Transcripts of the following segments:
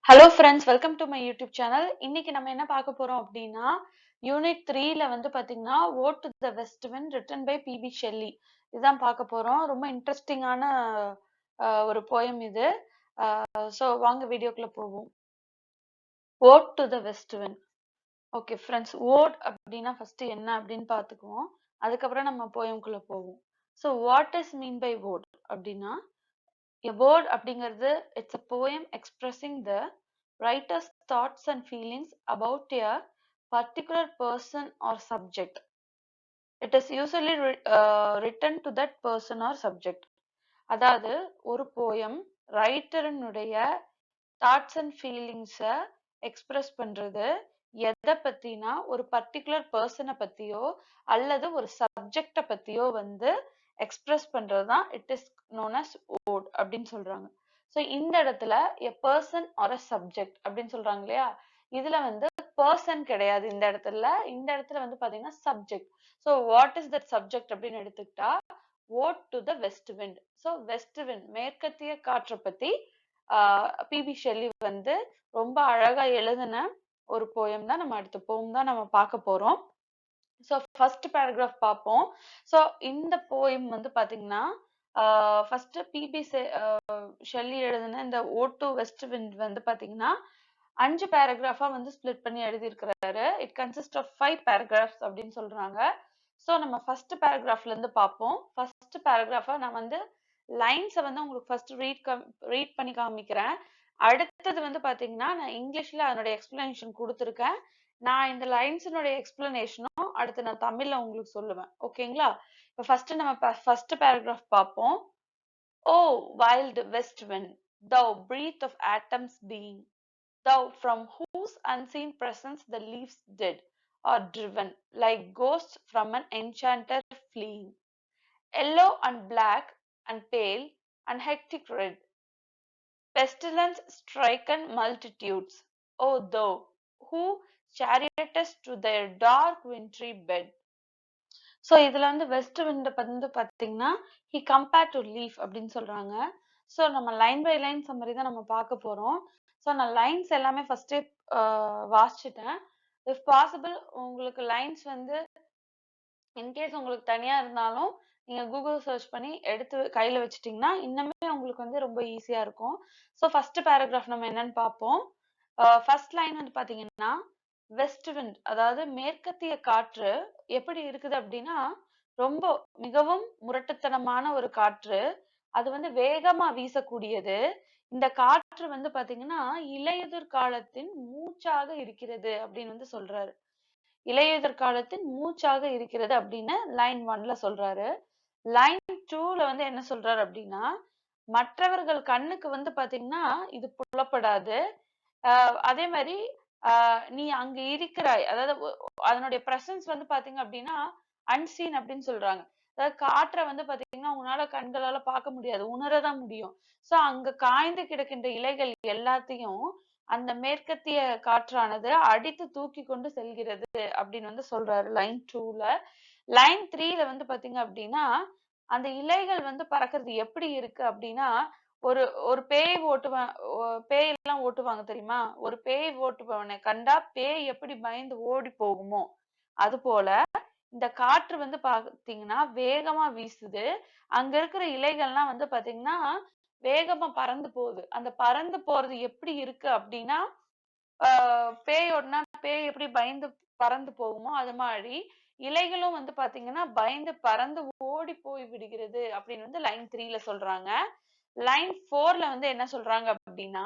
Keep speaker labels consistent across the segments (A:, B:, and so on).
A: Hello friends, welcome to my YouTube channel. இன்னைக்கு நம்ம என்ன பார்க்க போறோம் அப்படின்னா, யூனிட் 3ல வந்து பாத்தீங்கன்னா ode to the west wind written by P B Shelley இதுதான் பார்க்க போறோம். ரொம்ப இன்ட்ரெஸ்டிங்கான ஒரு போயம் இது. ஸோ வாங்க வீடியோக்குள்ள போவோம். Ode to the west wind. Okay friends, ode அப்படின்னா ஃபர்ஸ்ட் என்ன அப்படின்னு பார்த்துக்குவோம். அதுக்கப்புறம் நம்ம போயம்குள்ள போவோம். So what is mean by ode அப்படின்னா, a word அப்படிங்கிறது it's a poem expressing the writer's thoughts and feelings about a particular person or subject. It is usually written to that person or subject. அதாவது ஒரு poem ரைட்டரனுடைய thoughts and ஃபீலிங்ஸை express பண்றது எதை பத்தினா ஒரு particular பர்சனை பத்தியோ அல்லது ஒரு சப்ஜெக்டை பத்தியோ வந்து எக்ஸ்பிரஸ் பண்றதுதான் it is known as ode அப்படின்னு சொல்றாங்க. ஸோ இந்த இடத்துல a person or a subject அப்படின்னு சொல்றாங்க இல்லையா, இதுல வந்து பர்சன் கிடையாது. இந்த இடத்துல வந்து பாத்தீங்கன்னா subject. So what is that subject அப்படின்னு எடுத்துக்கிட்டா ode to the west wind. So west wind மேற்கத்திய காற்றை பத்தி பிபி ஷெல்லி வந்து ரொம்ப அழகா எழுதின ஒரு போயம் தான் நம்ம அடுத்த போயம் தான் நம்ம பார்க்க போறோம். ஸோ ஃபர்ஸ்ட் பேராகிராஃப் பார்ப்போம். ஸோ இந்த போயம் வந்து பாத்தீங்கன்னா ஃபர்ஸ்ட் பிபி ஷெல்லி எழுதின இந்த ஓட் டு வெஸ்ட் விண்ட் வந்து பாத்தீங்கன்னா 5 பேராகிராஃபா வந்து ஸ்பிளிட் பண்ணி எழுதியிருக்கிறாரு. இட் கன்சிஸ்ட் ஆஃப் 5 பேராகிராஃப்ஸ் அப்படின்னு சொல்றாங்க. ஸோ நம்ம ஃபர்ஸ்ட் பேராகிராஃப்ல இருந்து பார்ப்போம். ஃபர்ஸ்ட் பேராகிராஃபா நான் வந்து லைன்ஸை வந்து உங்களுக்கு ஃபர்ஸ்ட் ரீட் பண்ணி காமிக்கிறேன். அடுத்தது வந்து பாத்தீங்கன்னா நான் இங்கிலீஷ்ல அதனுடைய எக்ஸ்பிளனேஷன் கொடுத்துருக்கேன். நான் இந்த லைன்ஸினுடைய எக்ஸ்பிளனேஷனும் அடுத்து நான் தமிழ்ல உங்களுக்கு சொல்லுவேன். ஓகேங்களா? இப்போ ஃபர்ஸ்ட் நம்ம ஃபர்ஸ்ட் பேராகிராஃப் பார்ப்போம். O wild west wind, thou breath of atoms being, thou from whose unseen presence the leaves dead are driven like ghosts from an enchanter fleeing, yellow and black and pale and hectic red, pestilence striken multitudes, O thou who chariotest to their dark wintry bed. So இதுல வந்து west wind வந்து பாத்தீங்கன்னா he compare to leaf அப்படின்னு சொல்றாங்க. So நம்ம line by line summary தான் நம்ம பார்க்க போறோம். ஸோ நான் லைன்ஸ் எல்லாமே ஃபர்ஸ்டே வாசிச்சுட்டேன். இஃப் பாசிபிள் உங்களுக்கு லைன்ஸ் வந்து இன்கேஸ் உங்களுக்கு தனியா இருந்தாலும் நீங்க கூகுள் சர்ச் பண்ணி எடுத்து கையில வச்சுட்டீங்கன்னா இன்னுமே உங்களுக்கு வந்து ரொம்ப ஈஸியா இருக்கும். ஸோ ஃபர்ஸ்ட் பேராகிராஃப் நம்ம என்னன்னு பார்ப்போம். ஃபர்ஸ்ட் லைன் வந்து பாத்தீங்கன்னா வெஸ்ட் விண்ட், அதாவது மேற்கத்திய காற்று எப்படி இருக்குது அப்படின்னா ரொம்ப மிகவும் முரட்டுத்தனமான ஒரு காற்று. அது வந்து வேகமா வீசக்கூடியது. இந்த காற்று வந்து பாத்தீங்கன்னா இலையுதிர் காலத்தின் மூச்சாக இருக்கிறது அப்படின்னு வந்து சொல்றாரு. இலையுதிர் காலத்தின் மூச்சாக இருக்கிறது அப்படின்னு லைன் 1ல சொல்றாரு. லைன் 2ல வந்து என்ன சொல்றாரு அப்படின்னா, மற்றவர்கள் கண்ணுக்கு வந்து பாத்தீங்கன்னா இது புலப்படாது. அதே மாதிரி நீ அங்க இருக்கிறாய், அதாவது அதனுடைய பிரசன்ஸ் வந்து பாத்தீங்க அப்படின்னா அன்சீன் அப்படின்னு சொல்றாங்க. அதாவது காற்றை வந்து பாத்தீங்கன்னா உங்களால கண்களால பார்க்க முடியாது, உணரதான் முடியும். சோ அங்க காய்ந்து கிடக்கின்ற இலைகள் எல்லாத்தையும் அந்த மேற்கத்திய காற்றானது அடித்து தூக்கி கொண்டு செல்கிறது அப்படின்னு வந்து சொல்றாரு லைன் 2ல. லைன் 3ல வந்து பாத்தீங்க அப்படின்னா அந்த இலைகள் வந்து பறக்கிறது எப்படி இருக்கு அப்படின்னா ஒரு ஒரு பேய் ஓட்டுவான், பேய் எல்லாம் ஓட்டுவாங்க தெரியுமா, ஒரு பேய் ஓட்டுபவனை கண்டா பேய் எப்படி பயந்து ஓடி போகுமோ அது போல இந்த காற்று வந்து பாத்தீங்கன்னா வேகமா வீசுது. அங்க இருக்கிற இலைகள்லாம் வந்து பாத்தீங்கன்னா வேகமா பறந்து போகுது. அந்த பறந்து போறது எப்படி இருக்கு அப்படின்னா பேய் ஓடுனா பேய் எப்படி பயந்து பறந்து போகுமோ அது மாதிரி இலைகளும் வந்து பாத்தீங்கன்னா பயந்து பறந்து ஓடி போய் விடுகிறது அப்படின்னு வந்து லைன் 3ல சொல்றாங்க. லைன் 4ல வந்து என்ன சொல்றாங்க அப்படின்னா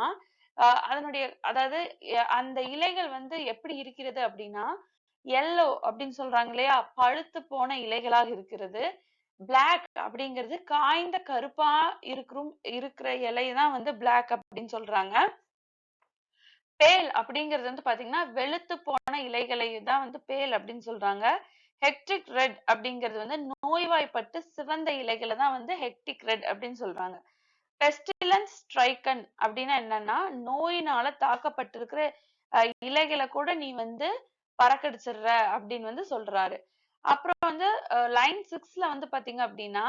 A: அதனுடைய அதாவது அந்த இலைகள் வந்து எப்படி இருக்கிறது அப்படின்னா எல்லோ அப்படின்னு சொல்றாங்க இல்லையா, பழுத்து போன இலைகளாக இருக்கிறது. பிளாக் அப்படிங்கிறது காய்ந்த கருப்பா இருக்கிற இலைதான் வந்து பிளாக் அப்படின்னு சொல்றாங்க. பேல் அப்படிங்கிறது வந்து பாத்தீங்கன்னா வெளுத்து போன இலைகளை தான் வந்து பேல் அப்படின்னு சொல்றாங்க. ஹெக்டிக் ரெட் அப்படிங்கிறது வந்து நோய்வாய்ப்பட்டு சிவந்த இலைகளை தான் வந்து ஹெக்டிக் ரெட் அப்படின்னு சொல்றாங்க. பெஸ்டிலன்ஸ் ஸ்ட்ரைக்கன் அப்படின்னா என்னன்னா நோயினால தாக்கப்பட்டிருக்கிற இலைகளை கூட நீ வந்து பறக்கடிச்சிடுற அப்படின்னு வந்து சொல்றாரு. அப்புறம் வந்து லைன் 6ல வந்து பாத்தீங்க அப்படின்னா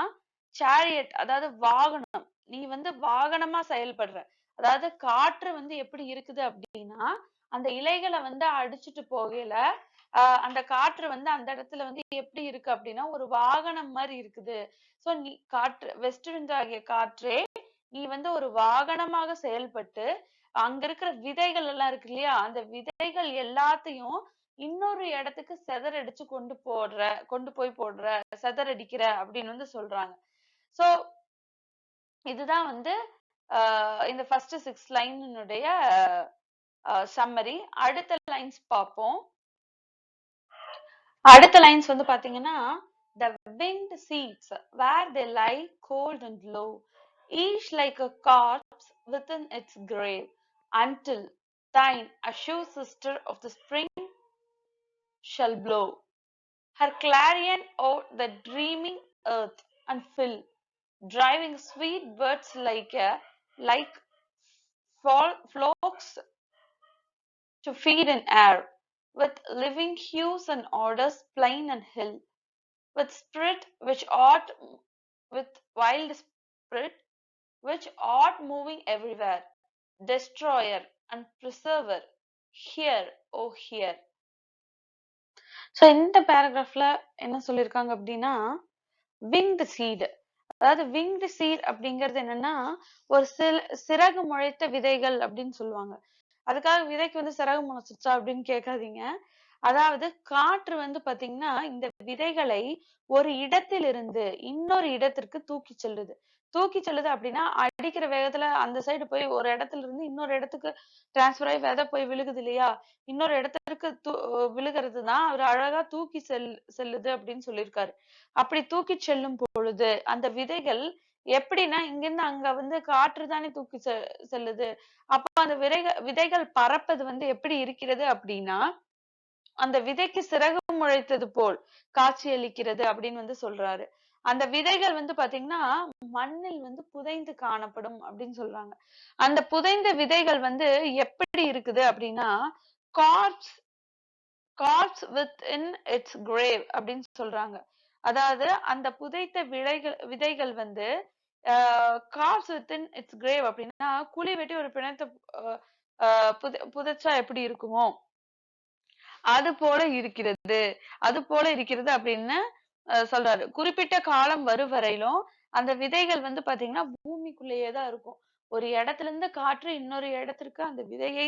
A: சேரியட், அதாவது வாகனம், நீ வந்து வாகனமா செயல்படுற, அதாவது காற்று வந்து எப்படி இருக்குது அப்படின்னா அந்த இலைகளை வந்து அடிச்சுட்டு போகையில அந்த காற்று வந்து அந்த இடத்துல வந்து எப்படி இருக்கு அப்படின்னா ஒரு வாகனம் மாதிரி இருக்குது. சோ நீ காற்று வெஸ்ட் விண்ட் ஆகிய காற்றே நீ வந்து ஒரு வாகனமாக செயல்பட்டு அங்க இருக்கிற விதைகள் எல்லாம் இருக்கு இல்லையா அந்த விதைகள் எல்லாத்தையும் இன்னொரு இடத்துக்கு செதறடிச்சு கொண்டு போய் போடுற செதறடிக்கிற அப்படின்னு வந்து சொல்றாங்க. சோ இதுதான் வந்து இந்த ஃபர்ஸ்ட் 6 லைனுடைய சம்மரி. அடுத்த லைன்ஸ் பார்ப்போம். அடுத்த லைன்ஸ் வந்து பாத்தீங்கன்னா the winged seats where they lie cold and low, each like a corpse within its grave, until thine assured sister of the spring shall blow her clarion o'er the dreaming earth and fill, driving sweet birds like flocks to feed in air, with living hues and orders plain and hill, with spirit which art with wild spirit which art moving everywhere, destroyer and preserver, here, oh here. So இந்த பேராகிராஃப்ல என்ன சொல்லியிருக்காங்க அப்படின்னா winged seed, அதாவது winged seat அப்படிங்கிறது என்னன்னா ஒரு சிறகு முளைத்த விதைகள் அப்படின்னு சொல்லுவாங்க. அதுக்காக விதைக்கு வந்து சிறகு முளைச்சிச்சா அப்படின்னு கேட்காதீங்க. அதாவது காற்று வந்து பாத்தீங்கன்னா இந்த விதைகளை ஒரு இடத்திலிருந்து இன்னொரு இடத்திற்கு தூக்கி செல்லுது அப்படின்னா அடிக்கிற வேகத்துல அந்த சைடு போய் ஒரு இடத்துல இருந்து இன்னொரு இடத்துக்கு டிரான்ஸ்பர் ஆகி விதை போய் விழுகுது இல்லையா, இன்னொரு இடத்திற்கு விழுகிறதுதான் அவர் அழகா செல்லுது அப்படின்னு சொல்லியிருக்காரு. அப்படி தூக்கி செல்லும் பொழுது அந்த விதைகள் எப்படின்னா இங்கிருந்து அங்க வந்து காற்று தானே தூக்கி செல்லுது. அப்ப அந்த விதைகள் பறப்பது வந்து எப்படி இருக்கிறது அப்படின்னா அந்த விதைக்கு சிறகு முளைத்தது போல் காட்சியளிக்கிறது அப்படின்னு வந்து சொல்றாரு. அந்த விதைகள் வந்து பாத்தீங்கன்னா மண்ணில் வந்து புதைந்து காணப்படும் அப்படின்னு சொல்றாங்க. அந்த புதைந்த விதைகள் வந்து எப்படி இருக்குது அப்படின்னா corpse within its grave அப்படின்னு சொல்றாங்க. அதாவது அந்த புதைத்த விதைகள் வந்து corpse within its grave அப்படின்னா குழி வெட்டி ஒரு பிணத்தை புதைச்சா எப்படி இருக்குமோ அது போல இருக்கிறது அப்படின்னு சொல்றாரு. குறிப்பிட்ட காலம் வரும் வரையிலும் அந்த விதைகள் வந்து பாத்தீங்கன்னா பூமிக்குள்ளேயே தான் இருக்கும். ஒரு இடத்துல இருந்து காற்று இன்னொரு இடத்திற்கு அந்த விதையை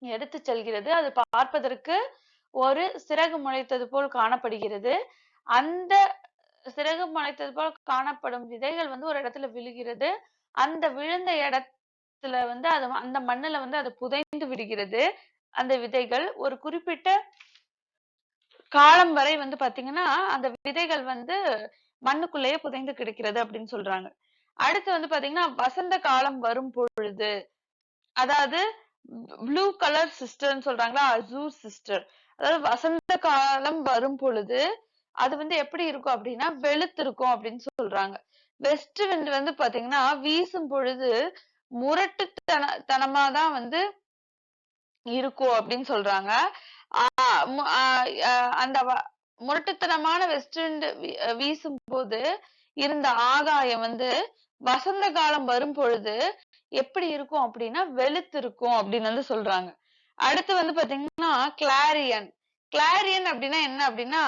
A: எடுத்து செல்கிறது. அது பார்ப்பதற்கு ஒரு சிறகு முளைத்தது போல் காணப்படுகிறது. அந்த சிறகு முளைத்தது போல் காணப்படும் விதைகள் வந்து ஒரு இடத்துல விழுகிறது. அந்த விழுந்த இடத்துல வந்து அந்த மண்ணுல வந்து அது புதைந்து விடுகிறது. அந்த விதைகள் ஒரு குறிப்பிட்ட காலம் வரை வந்து பாத்தீங்கன்னா அந்த விதைகள் வந்து மண்ணுக்குள்ளேயே புதைந்து கிடக்கிறது அப்படின்னு சொல்றாங்க. அடுத்து வந்து பாத்தீங்கன்னா வசந்த காலம் வரும் பொழுது, அதாவது ப்ளூ கலர் சிஸ்டர்ன்னு சொல்றாங்களா, அசூர் சிஸ்டர், அதாவது வசந்த காலம் வரும் பொழுது அது வந்து எப்படி இருக்கும் அப்படின்னா வெளுத்து இருக்கும் அப்படின்னு சொல்றாங்க. வெஸ்ட் விண்ட் வந்து பாத்தீங்கன்னா வீசும் பொழுது முரட்டுத்தனமாதான் வந்து இருக்கும் அப்படின்னு சொல்றாங்க. அந்த முரட்டுத்தனமான வெஸ்ட் விண்ட் வீசும் போது இருந்த ஆகாயம் வந்து வசந்த காலம் வரும் பொழுது எப்படி இருக்கும் அப்படின்னா வெளுத்து இருக்கும் அப்படின்னு வந்து சொல்றாங்க. அடுத்து வந்து பாத்தீங்கன்னா கிளாரியன் அப்படின்னா என்ன அப்படின்னா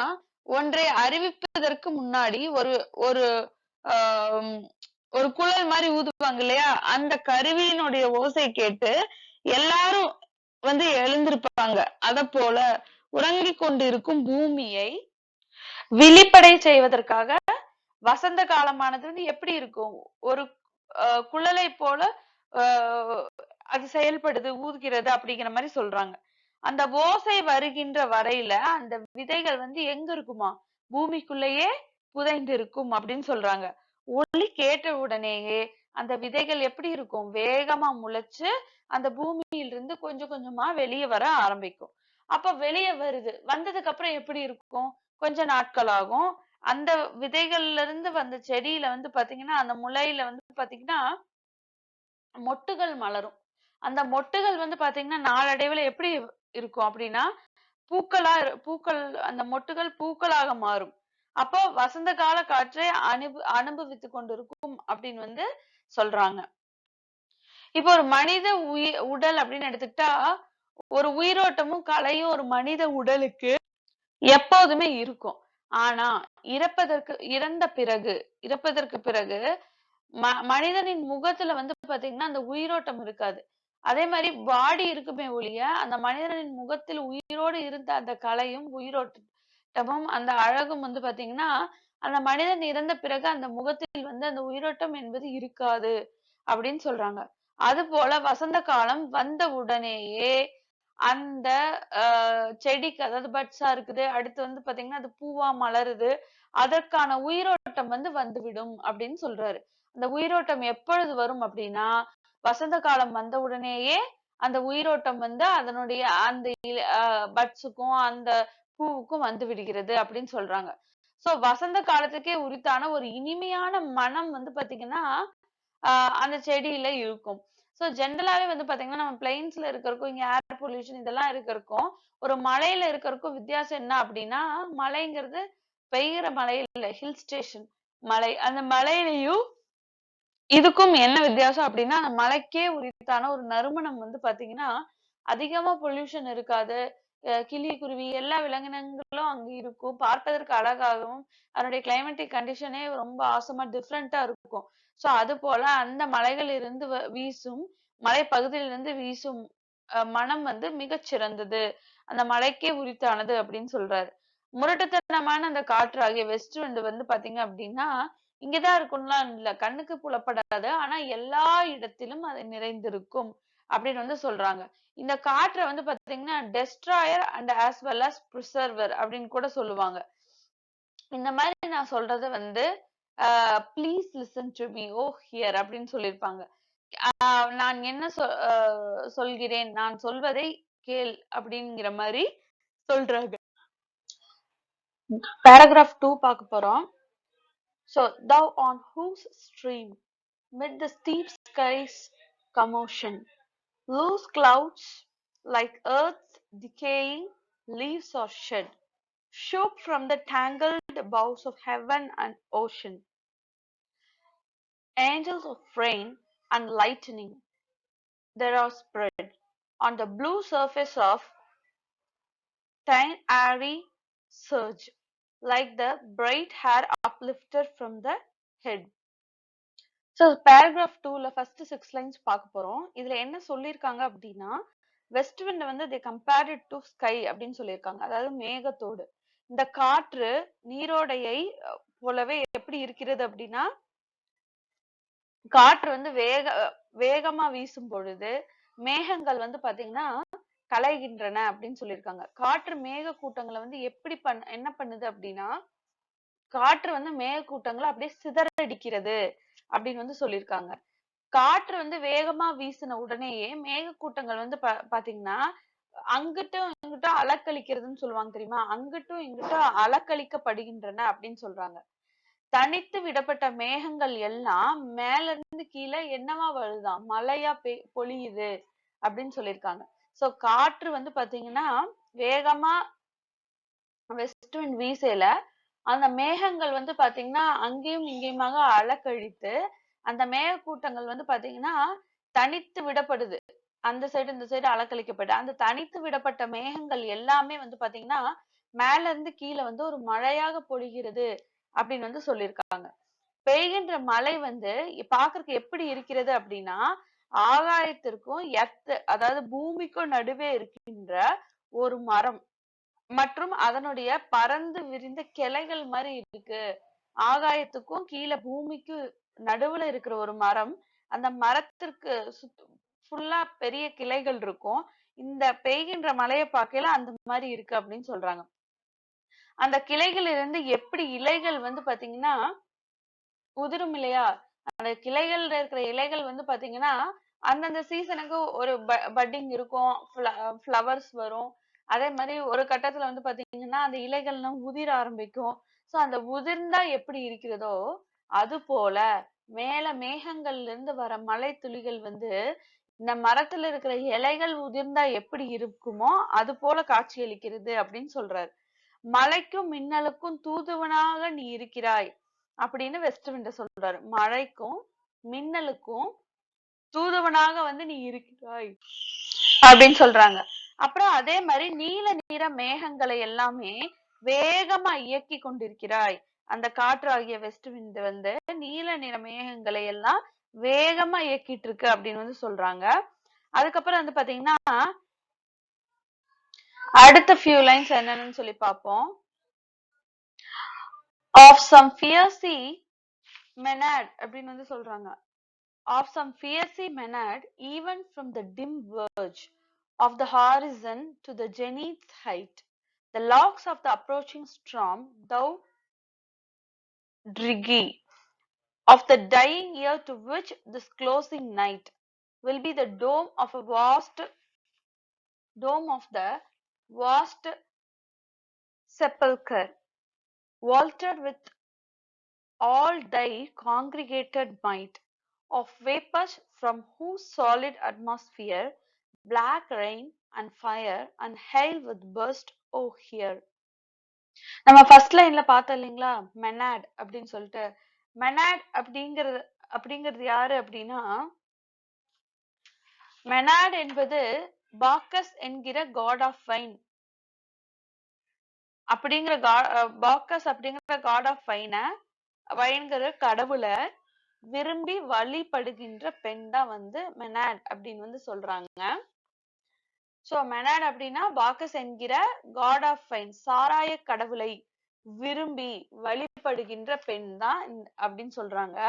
A: ஒன்றை அறிவிப்பதற்கு முன்னாடி ஒரு ஒரு ஒரு குழல் மாதிரி ஊதுவாங்க இல்லையா, அந்த கருவியினுடைய ஓசை கேட்டு எல்லாரும் வந்து எழுந்திருப்பாங்க. அத போல உறங்கிக் கொண்டிருக்கும் பூமியை விழிப்படை செய்வதற்காக வசந்த காலமானது வந்து எப்படி இருக்கும், ஒரு குழலை போல அது செயல்படுது, ஊதுகிறது அப்படிங்கிற மாதிரி சொல்றாங்க. அந்த ஓசை வருகின்ற வரையில அந்த விதைகள் வந்து எங்க இருக்குமா, பூமிக்குள்ளேயே புதைந்து இருக்கும் அப்படின்னு சொல்றாங்க. ஒலி கேட்ட உடனேயே அந்த விதைகள் எப்படி இருக்கும், வேகமா முளைச்சு அந்த பூமியிலிருந்து கொஞ்சம் கொஞ்சமா வெளியே வர ஆரம்பிக்கும். அப்ப வெளியே வந்ததுக்கு அப்புறம் எப்படி இருக்கும், கொஞ்ச நாட்கள் ஆகும். அந்த விதைகள்ல இருந்து வந்த செடியில வந்து பாத்தீங்கன்னா அந்த முளையில வந்து பாத்தீங்கன்னா மொட்டுகள் மலரும். அந்த மொட்டுகள் வந்து பாத்தீங்கன்னா நாளடைவுல எப்படி இருக்கும் அப்படின்னா பூக்கள், அந்த மொட்டுகள் பூக்களாக மாறும். அப்போ வசந்த கால காற்றை அனுபவித்துக் கொண்டிருக்கும் அப்படின்னு வந்து சொல்றாங்க. இப்போ ஒரு மனித உடல் அப்படின்னு எடுத்துக்கிட்டா ஒரு உயிரோட்டமும் கலையும் ஒரு மனித உடலுக்கு எப்போதுமே இருக்கும். ஆனா இறப்பதற்கு பிறகு மனிதனின் முகத்துல வந்து பாத்தீங்கன்னா அந்த உயிரோட்டம் இருக்காது. அதே மாதிரி பாடி இருக்குமே ஒழிய அந்த மனிதனின் முகத்தில் உயிரோடு இருந்த அந்த கலையும் உயிரோட்டமும் அந்த அழகும் வந்து பாத்தீங்கன்னா அந்த மனிதன் இறந்த பிறகு அந்த முகத்தில் வந்து அந்த உயிரோட்டம் என்பது இருக்காது அப்படின்னு சொல்றாங்க. அது போல வசந்த காலம் வந்த உடனேயே அந்த செடிக்கு அதாவது பட்ஸா இருக்குது. அடுத்து வந்து பாத்தீங்கன்னா அது பூவா மலருது. அதற்கான உயிரோட்டம் வந்து வந்துவிடும் அப்படின்னு சொல்றாரு. அந்த உயிரோட்டம் எப்பொழுது வரும் அப்படின்னா வசந்த காலம் வந்த உடனேயே அந்த உயிரோட்டம் வந்து அதனுடைய அந்த பட்ஸுக்கும் அந்த பூவுக்கும் வந்து விடுகிறது அப்படின்னு சொல்றாங்க. சோ வசந்த காலத்துக்கே உரித்தான ஒரு இனிமையான மனம் வந்து பாத்தீங்கன்னா அந்த செடியில இருக்கும். சோ ஜென்ரலாவே வந்து பாத்தீங்கன்னா நம்ம பிளைன்ஸ்ல இருக்கறக்கும் இங்க ஏர் பொல்யூஷன் இதெல்லாம் இருக்கறக்கும் ஒரு மலையில இருக்கறக்கும் வித்தியாசம் என்ன அப்படின்னா மலைங்கிறது பெய்கிற மலை இல்ல ஹில் ஸ்டேஷன் மலை. அந்த மலையிலயும் இதுக்கும் என்ன வித்தியாசம் அப்படின்னா அந்த மலைக்கே உரித்தான ஒரு நறுமணம் வந்து பாத்தீங்கன்னா அதிகமா பொல்யூஷன் இருக்காது. கிளி குருவி எல்லா விலங்கினங்களும் அங்க இருக்கும். பார்ப்பதற்கு அழகாகவும் அதனுடைய கிளைமேட்டிக் கண்டிஷனே ரொம்ப ஆசமா டிஃப்ரெண்டா இருக்கும். சோ அது போல அந்த மலைகளில் இருந்து வீசும் மலைப்பகுதியிலிருந்து வீசும் மனம் வந்து மிகச் சிறந்தது. அந்த மலைக்கே உரித்தானது அப்படின்னு சொல்றாரு. முரட்டுத்தனமான அந்த காற்றாகிய வெஸ்ட் விண்ட் வந்து பாத்தீங்க அப்படின்னா இங்கதான் இருக்கும்லாம் இல்ல. கண்ணுக்கு புலப்படாது. ஆனா எல்லா இடத்திலும் அது நிறைந்திருக்கும் அப்படின்னு வந்து சொல்றாங்க. இந்த காற்ற வந்து பாத்தீங்கன்னா destroyer and as well as preserver அப்படின்னு கூட சொல்லுவாங்க. இந்த மாதிரி நான் சொல்றது வந்து please listen to me O hear அப்படின்னு சொல்லியிருப்பாங்க. நான் என்ன சொல்கிறேன் நான் சொல்வதை கேள் அப்படிங்கிற மாதிரி சொல்றாங்க. பேராகிராஃப் 2 பார்க்க போறோம். So thou on whose stream mid the steep sky's commotion loose clouds like earth's decaying leaves are shed shook from the tangled boughs of heaven and ocean. Angels of rain and lightning there are spread on the blue surface of thine airy surge, like the bright hair uplifted from the head. So paragraph 2ல first 6 lines பார்க்க போறோம். இதுல என்ன சொல்லியிருக்காங்க அப்படின்னா west wind வந்து they compared it to sky அப்படின்னு சொல்லியிருக்காங்க. அதாவது மேகத்தோடு. இந்த காற்று நீரோடையை போலவே எப்படி இருக்கிறது அப்படின்னா காற்று வந்து வேகமா வீசும் பொழுது மேகங்கள் வந்து பாத்தீங்கன்னா கலைகின்றன அப்படின்னு சொல்லியிருக்காங்க. காற்று மேக கூட்டங்களை வந்து எப்படி என்ன பண்ணுது அப்படின்னா காற்று வந்து மேக கூட்டங்களை அப்படியே சிதறடிக்கிறது அப்படின்னு வந்து சொல்லியிருக்காங்க. காற்று வந்து வேகமா வீசின உடனேயே மேகக்கூட்டங்கள் வந்து பாத்தீங்கன்னா அங்கிட்டும் இங்கிட்டும் அலக்களிக்கிறதுன்னு சொல்லுவாங்க தெரியுமா? அங்கிட்டும் இங்கிட்டும் அலக்களிக்கப்படுகின்றன அப்படின்னு சொல்றாங்க. தனித்து விடப்பட்ட மேகங்கள் எல்லாம் மேல இருந்து கீழே என்னவா வருதாம் மழையா பொழியுது அப்படின்னு சொல்லியிருக்காங்க. சோ காற்று வந்து பாத்தீங்கன்னா வேகமா வெஸ்ட் விண்ட் வீசையில அந்த மேகங்கள் வந்து பாத்தீங்கன்னா அங்கேயும் இங்கேயுமாக அலக்கழித்து அந்த மேகக்கூட்டங்கள் வந்து பாத்தீங்கன்னா தனித்து விடப்படுது. அந்த சைடு இந்த சைடு அலக்கழிக்கப்பட்டு அந்த தனித்து விடப்பட்ட மேகங்கள் எல்லாமே வந்து பாத்தீங்கன்னா மேல இருந்து கீழே வந்து ஒரு மழையாக பொழிகிறது அப்படின்னு வந்து சொல்லியிருக்காங்க. பெய்கின்ற மழை வந்து பாக்குறதுக்கு எப்படி இருக்கிறது அப்படின்னா ஆகாயத்திற்கும் அதாவது பூமிக்கும் நடுவே இருக்கின்ற ஒரு மரம் மற்றும் அதனுடைய பறந்து விரிந்த கிளைகள் மாதிரி இருக்கு. ஆகாயத்துக்கும் கீழே பூமிக்கு நடுவுல இருக்கிற ஒரு மரம். அந்த மரத்திற்கு ஃபுல்லா பெரிய கிளைகள் இருக்கும். இந்த பெய்கின்ற மழையை பார்க்கையில அந்த மாதிரி இருக்கு அப்படின்னு சொல்றாங்க. அந்த கிளைகள் இருந்து எப்படி இலைகள் வந்து பாத்தீங்கன்னா உதிரும் இல்லையா? அந்த கிளைகள்ல இருக்கிற இலைகள் வந்து பாத்தீங்கன்னா அந்தந்த சீசனுக்கு ஒரு பட்டிங் இருக்கும். ஃப்ளவர்ஸ் வரும். அதே மாதிரி ஒரு கட்டத்துல வந்து பாத்தீங்கன்னா அந்த இலைகள்லாம் உதிர ஆரம்பிக்கும். சோ அந்த உதிர்ந்தா எப்படி இருக்கிறதோ அது போல மேல மேகங்கள்ல இருந்து வர மழை துளிகள் வந்து இந்த மரத்துல இருக்கிற இலைகள் உதிர்ந்தா எப்படி இருக்குமோ அது போல காட்சியளிக்கிறது அப்படின்னு சொல்றாரு. மழைக்கும் மின்னலுக்கும் தூதுவனாக நீ இருக்கிறாய் அப்படின்னு வெஸ்ட் விண்ட் சொல்றாரு. மழைக்கும் மின்னலுக்கும் தூதுவனாக வந்து நீ இருக்கிறாய் அப்படின்னு சொல்றாங்க. அப்புறம் அதே மாதிரி நீல நிற மேகங்களை எல்லாமே வேகமா இயக்கி கொண்டிருக்கிறாய். அந்த காற்று ஆகிய வெஸ்ட் விண்ட் வந்து நீல நிற மேகங்களை எல்லாம் வேகமா இயக்கிட்டு இருக்கு அப்படின்னு வந்து சொல்றாங்க. அதுக்கப்புறம் வந்து பாத்தீங்கன்னா அடுத்த few lines என்னன்னு சொல்லி பார்ப்போம். of some fierce menad அப்படின்னு வந்து சொல்றாங்க. of some fierce menad even from the dim verge of the horizon to the zenith height, the locks of the approaching storm thou driggy of the dying year to which this closing night will be the dome of the vast sepulchre, vaulted with all thy congregated might of vapors from whose solid atmosphere black rain and fire and hail would burst oh here. நம்ம first லைன்ல பார்த்தோம் இல்லைங்களா, may not அப்படின்னு சொல்லிட்டு. May not அப்படிங்கிறது யாரு அப்படின்னா, may not என்பது பாக்கஸ் என்கிற காட் ஆஃப் வைன் அப்படிங்கிற பாக்கஸ் அப்படிங்கிற காட் ஆஃப் வைன்கிற கடவுளை விரும்பி வழிபடுகின்ற பெண் தான் வந்து மெனாட் அப்படின்னு வந்து சொல்றாங்க. சோ மெனாட் அப்படின்னா பாக்கஸ் என்கிற காட் ஆஃப் வைன் சாராய கடவுளை விரும்பி வழிபடுகின்ற பெண் தான் அப்படின்னு சொல்றாங்க.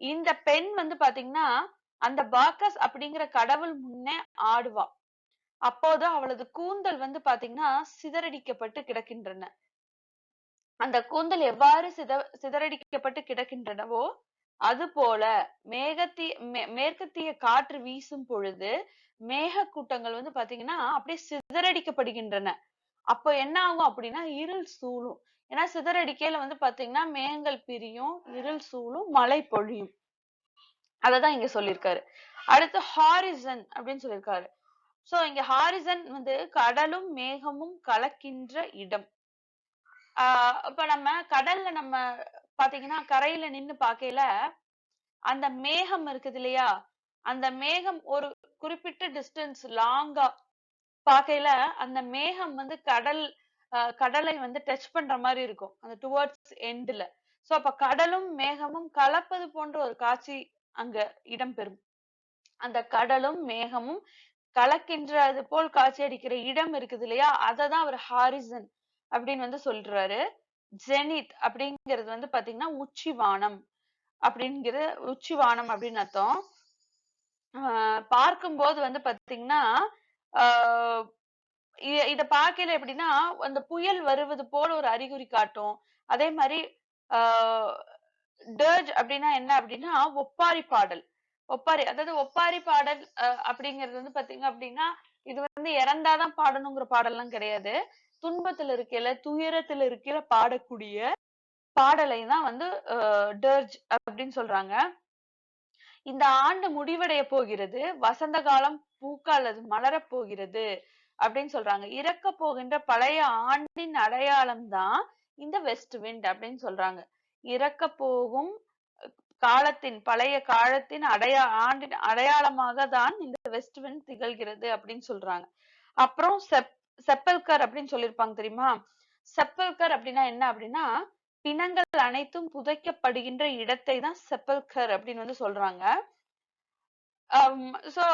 A: இந்த பெண் வந்து பாத்தீங்கன்னா அந்த பாக்கஸ் அப்படிங்கிற கடவுள் முன்னே ஆடுவா. அப்போது அவளது கூந்தல் வந்து பாத்தீங்கன்னா சிதறடிக்கப்பட்டு கிடக்கின்றன. அந்த கூந்தல் எவ்வாறு சிதறடிக்கப்பட்டு கிடக்கின்றனவோ அது போல மேற்கத்திய காற்று வீசும் பொழுது மேக கூட்டங்கள் வந்து பாத்தீங்கன்னா அப்படியே சிதறடிக்கப்படுகின்றன. அப்போ என்ன ஆகும் அப்படின்னா இருள் சூழும். ஏன்னா சிதறடிக்கையில வந்து பாத்தீங்கன்னா மேகங்கள் பிரியும், இருள் சூழும், மழை பொழியும். அததான் இங்க சொல்லியிருக்காரு. அடுத்து ஹாரிசன் அப்படின்னு சொல்லியிருக்காரு. சோ இங்க ஹாரிசன் வந்து கடலும் மேகமும் கலக்கின்ற இடம். இப்ப நம்ம கடல்ல நம்ம பாத்தீங்கன்னா கரையில நின்னு பாக்கையில அந்த மேகம் இருக்குது இல்லையா, அந்த மேகம் ஒரு குறிப்பிட்ட டிஸ்டன்ஸ் லாங்கா பாக்கையில அந்த மேகம் வந்து கடலை வந்து டச் பண்ற மாதிரி இருக்கும் அந்த டுவர்ட்ஸ் எண்ட்ல. சோ அப்ப கடலும் மேகமும் கலப்பது போன்ற ஒரு காட்சி அங்க இடம்பெறும். அந்த கடலும் மேகமும் கலக்கின்றது போல் காட்சி அடிக்கிற இடம் இருக்குது இல்லையா, அததான் அவர் ஹாரிசன் அப்படின்னு வந்து சொல்றாரு. ஜெனித் அப்படிங்கிறது வந்து பாத்தீங்கன்னா உச்சிவானம் அப்படின்னு அர்த்தம். பார்க்கும்போது வந்து பாத்தீங்கன்னா இத பார்க்கல எப்படின்னா அந்த புயல் வருவது போல ஒரு அறிகுறி காட்டும். அதே மாதிரி டர்ஜ் அப்படின்னா என்ன அப்படின்னா ஒப்பாரி பாடல். அதாவது ஒப்பாரி பாடல் அப்படிங்கிறது வந்து பாத்தீங்க அப்படின்னா இது வந்து இறந்தாதான் பாடணுங்கிற பாடல்லாம் கிடையாது. துன்பத்துல இருக்கையில துயரத்துல இருக்கையில பாடக்கூடிய பாடலை தான் வந்து டர்ஜ் அப்படின்னு சொல்றாங்க. இந்த ஆண்டு முடிவடைய போகிறது, வசந்த காலம் பூக்க அல்லது மலரப் போகிறது அப்படின்னு சொல்றாங்க. இறக்க போகின்ற பழைய ஆண்டின் அடையாளம் தான் இந்த வெஸ்ட் விண்ட் அப்படின்னு சொல்றாங்க. இறக்க போகும் பழைய காலத்தின் ஆண்டின் அடையாளமாக தான் இந்த வெஸ்ட் விண்ட் திகழ்கிறது அப்படின்னு சொல்றாங்க. அப்புறம் செப்பல்கர் அப்படின்னு சொல்லியிருப்பாங்க தெரியுமா. செப்பல்கர் அப்படின்னா என்ன அப்படின்னா பிணங்கள் அனைத்தும் புதைக்கப்படுகின்ற இடத்தை தான் செப்பல்கர் அப்படின்னு வந்து சொல்றாங்க. சோ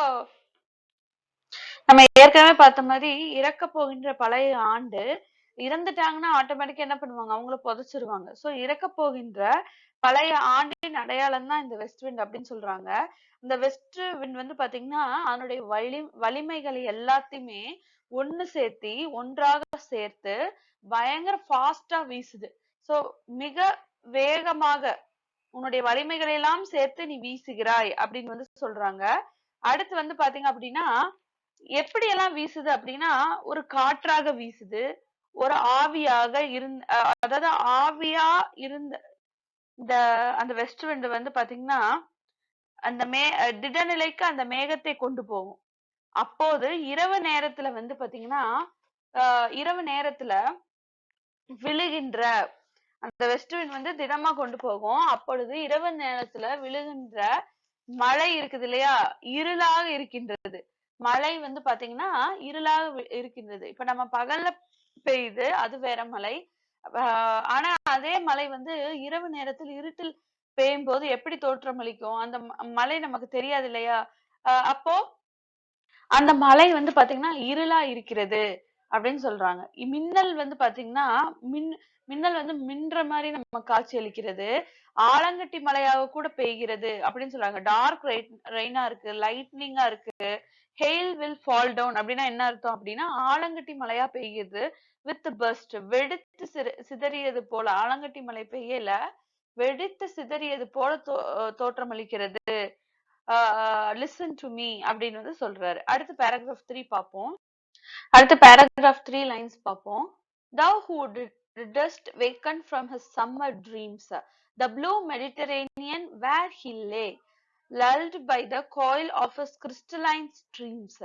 A: நம்ம ஏற்கனவே பார்த்த மாதிரி இறக்க போகின்ற பழைய ஆண்டு இறந்துட்டாங்கன்னா ஆட்டோமேட்டிக்கா என்ன பண்ணுவாங்க, அவங்கள புதைச்சிருவாங்க. சோ இறக்க போகின்ற பழைய ஆண்டின் அடையாளம் தான் இந்த வெஸ்ட் விண்ட் அப்படின்னு சொல்றாங்க. இந்த வெஸ்ட் விண்ட் வந்து பாத்தீங்கன்னா அதனுடைய வலிமைகளை எல்லாத்தையுமே ஒன்றாக சேர்த்து பயங்கர ஃபாஸ்டா வீசுது. சோ மிக வேகமாக உன்னுடைய வலிமைகளை எல்லாம் சேர்த்து நீ வீசுகிறாய் அப்படின்னு வந்து சொல்றாங்க. அடுத்து வந்து பாத்தீங்க அப்படின்னா எப்படி எல்லாம் வீசுது அப்படின்னா ஒரு காற்றாக வீசுது, ஒரு ஆவியாக அதாவது ஆவியா இருந்த இந்த அந்த வெஸ்ட் விண்ட் வந்து பாத்தீங்கன்னா அந்த திடநிலைக்கு அந்த மேகத்தை கொண்டு போகும். அப்போது இரவு நேரத்துல வந்து பாத்தீங்கன்னா இரவு நேரத்துல விழுகின்ற அந்த வெஸ்ட் விண்ட் வந்து திடமா கொண்டு போகும். அப்பொழுது இரவு நேரத்துல விழுகின்ற மழை இருக்குது இல்லையா, இருளாக இருக்கின்றது. மழை வந்து பாத்தீங்கன்னா இருளாக இருக்கின்றது. இப்ப நம்ம பகல்ல பெய்யுது அது வேற மழை. ஆனா அதே மழை வந்து இரவு நேரத்தில் இருட்டில் பெய்யும் போது எப்படி தோற்றமளிக்கும்? அந்த மழை நமக்கு தெரியாது இல்லையா? அப்போ அந்த மலை வந்து பாத்தீங்கன்னா இருளா இருக்கிறது அப்படின்னு சொல்றாங்க. மின்னல் வந்து பாத்தீங்கன்னா மின் மின்னல் வந்து மின்ற மாதிரி நம்ம காட்சி அளிக்கிறது. ஆலங்கட்டி மழையாக கூட பெய்கிறது அப்படின்னு சொல்றாங்க. டார்க் ரெயினா இருக்கு, லைட்னிங்கா இருக்கு. ஹெயில் வில் ஃபால் டவுன் அப்படின்னா என்ன அர்த்தம் அப்படின்னா ஆலங்கட்டி மழையா பெய்யுது. வித் பர்ஸ்ட் வெடித்து சிதறியது போல. ஆலங்கட்டி மழை பெய்யல, வெடித்து சிதறியது போல தோற்றமளிக்கிறது. லிசன் டு மீ அப்படின்னு வந்து சொல்றாரு. அடுத்து பேராகிராஃப் 3 பார்ப்போம். அடுத்து பேராகிராஃப் 3 லைன்ஸ் பார்ப்போம். Thou who didst waken from his summer dreams, the blue Mediterranean where he lay, lulled by the coil of his crystalline streams,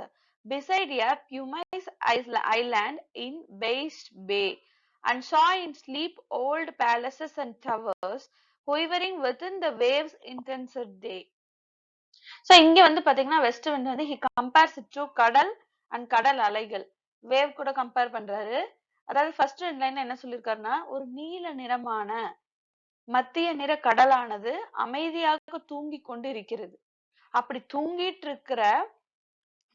A: beside a Pumice island in Based Bay, and saw in sleep old palaces and towers, quivering within the waves' intense day. So இங்க வந்து பாத்தீங்கன்னா west wind வந்து he compares it to கடல் and கடல் அலைகள். Wave கூட compare பண்றாரு. அதாவது ஃபர்ஸ்ட் ரெண்டு லைன்ல என்ன சொல்லியிருக்காருன்னா, ஒரு நீல நிறமான மத்திய நிற கடலானது அமைதியாக தூங்கி கொண்டு இருக்கிறது. அப்படி தூங்கிட்டு இருக்கிற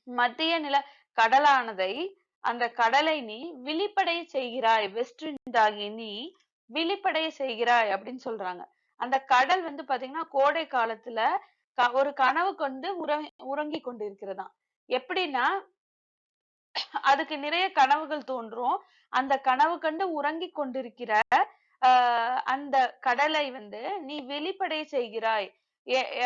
A: மத்திய நில கடலானதை, அந்த கடலை நீ விழிப்படைய செய்கிறாய். வெஸ்ட் விண்ட் ஆகிய நீ விழிப்படைய செய்கிறாய் அப்படின்னு சொல்றாங்க. அந்த கடல் வந்து பாத்தீங்கன்னா கோடை காலத்துல ஒரு கனவு கொண்டு உறங்கி கொண்டிருக்கிறதாம். எப்படின்னா அதுக்கு நிறைய கனவுகள் தோன்றும். அந்த கனவு கண்டு உறங்கி கொண்டிருக்கிற அந்த கடலை வந்து நீ வெளிப்படைய செய்கிறாய்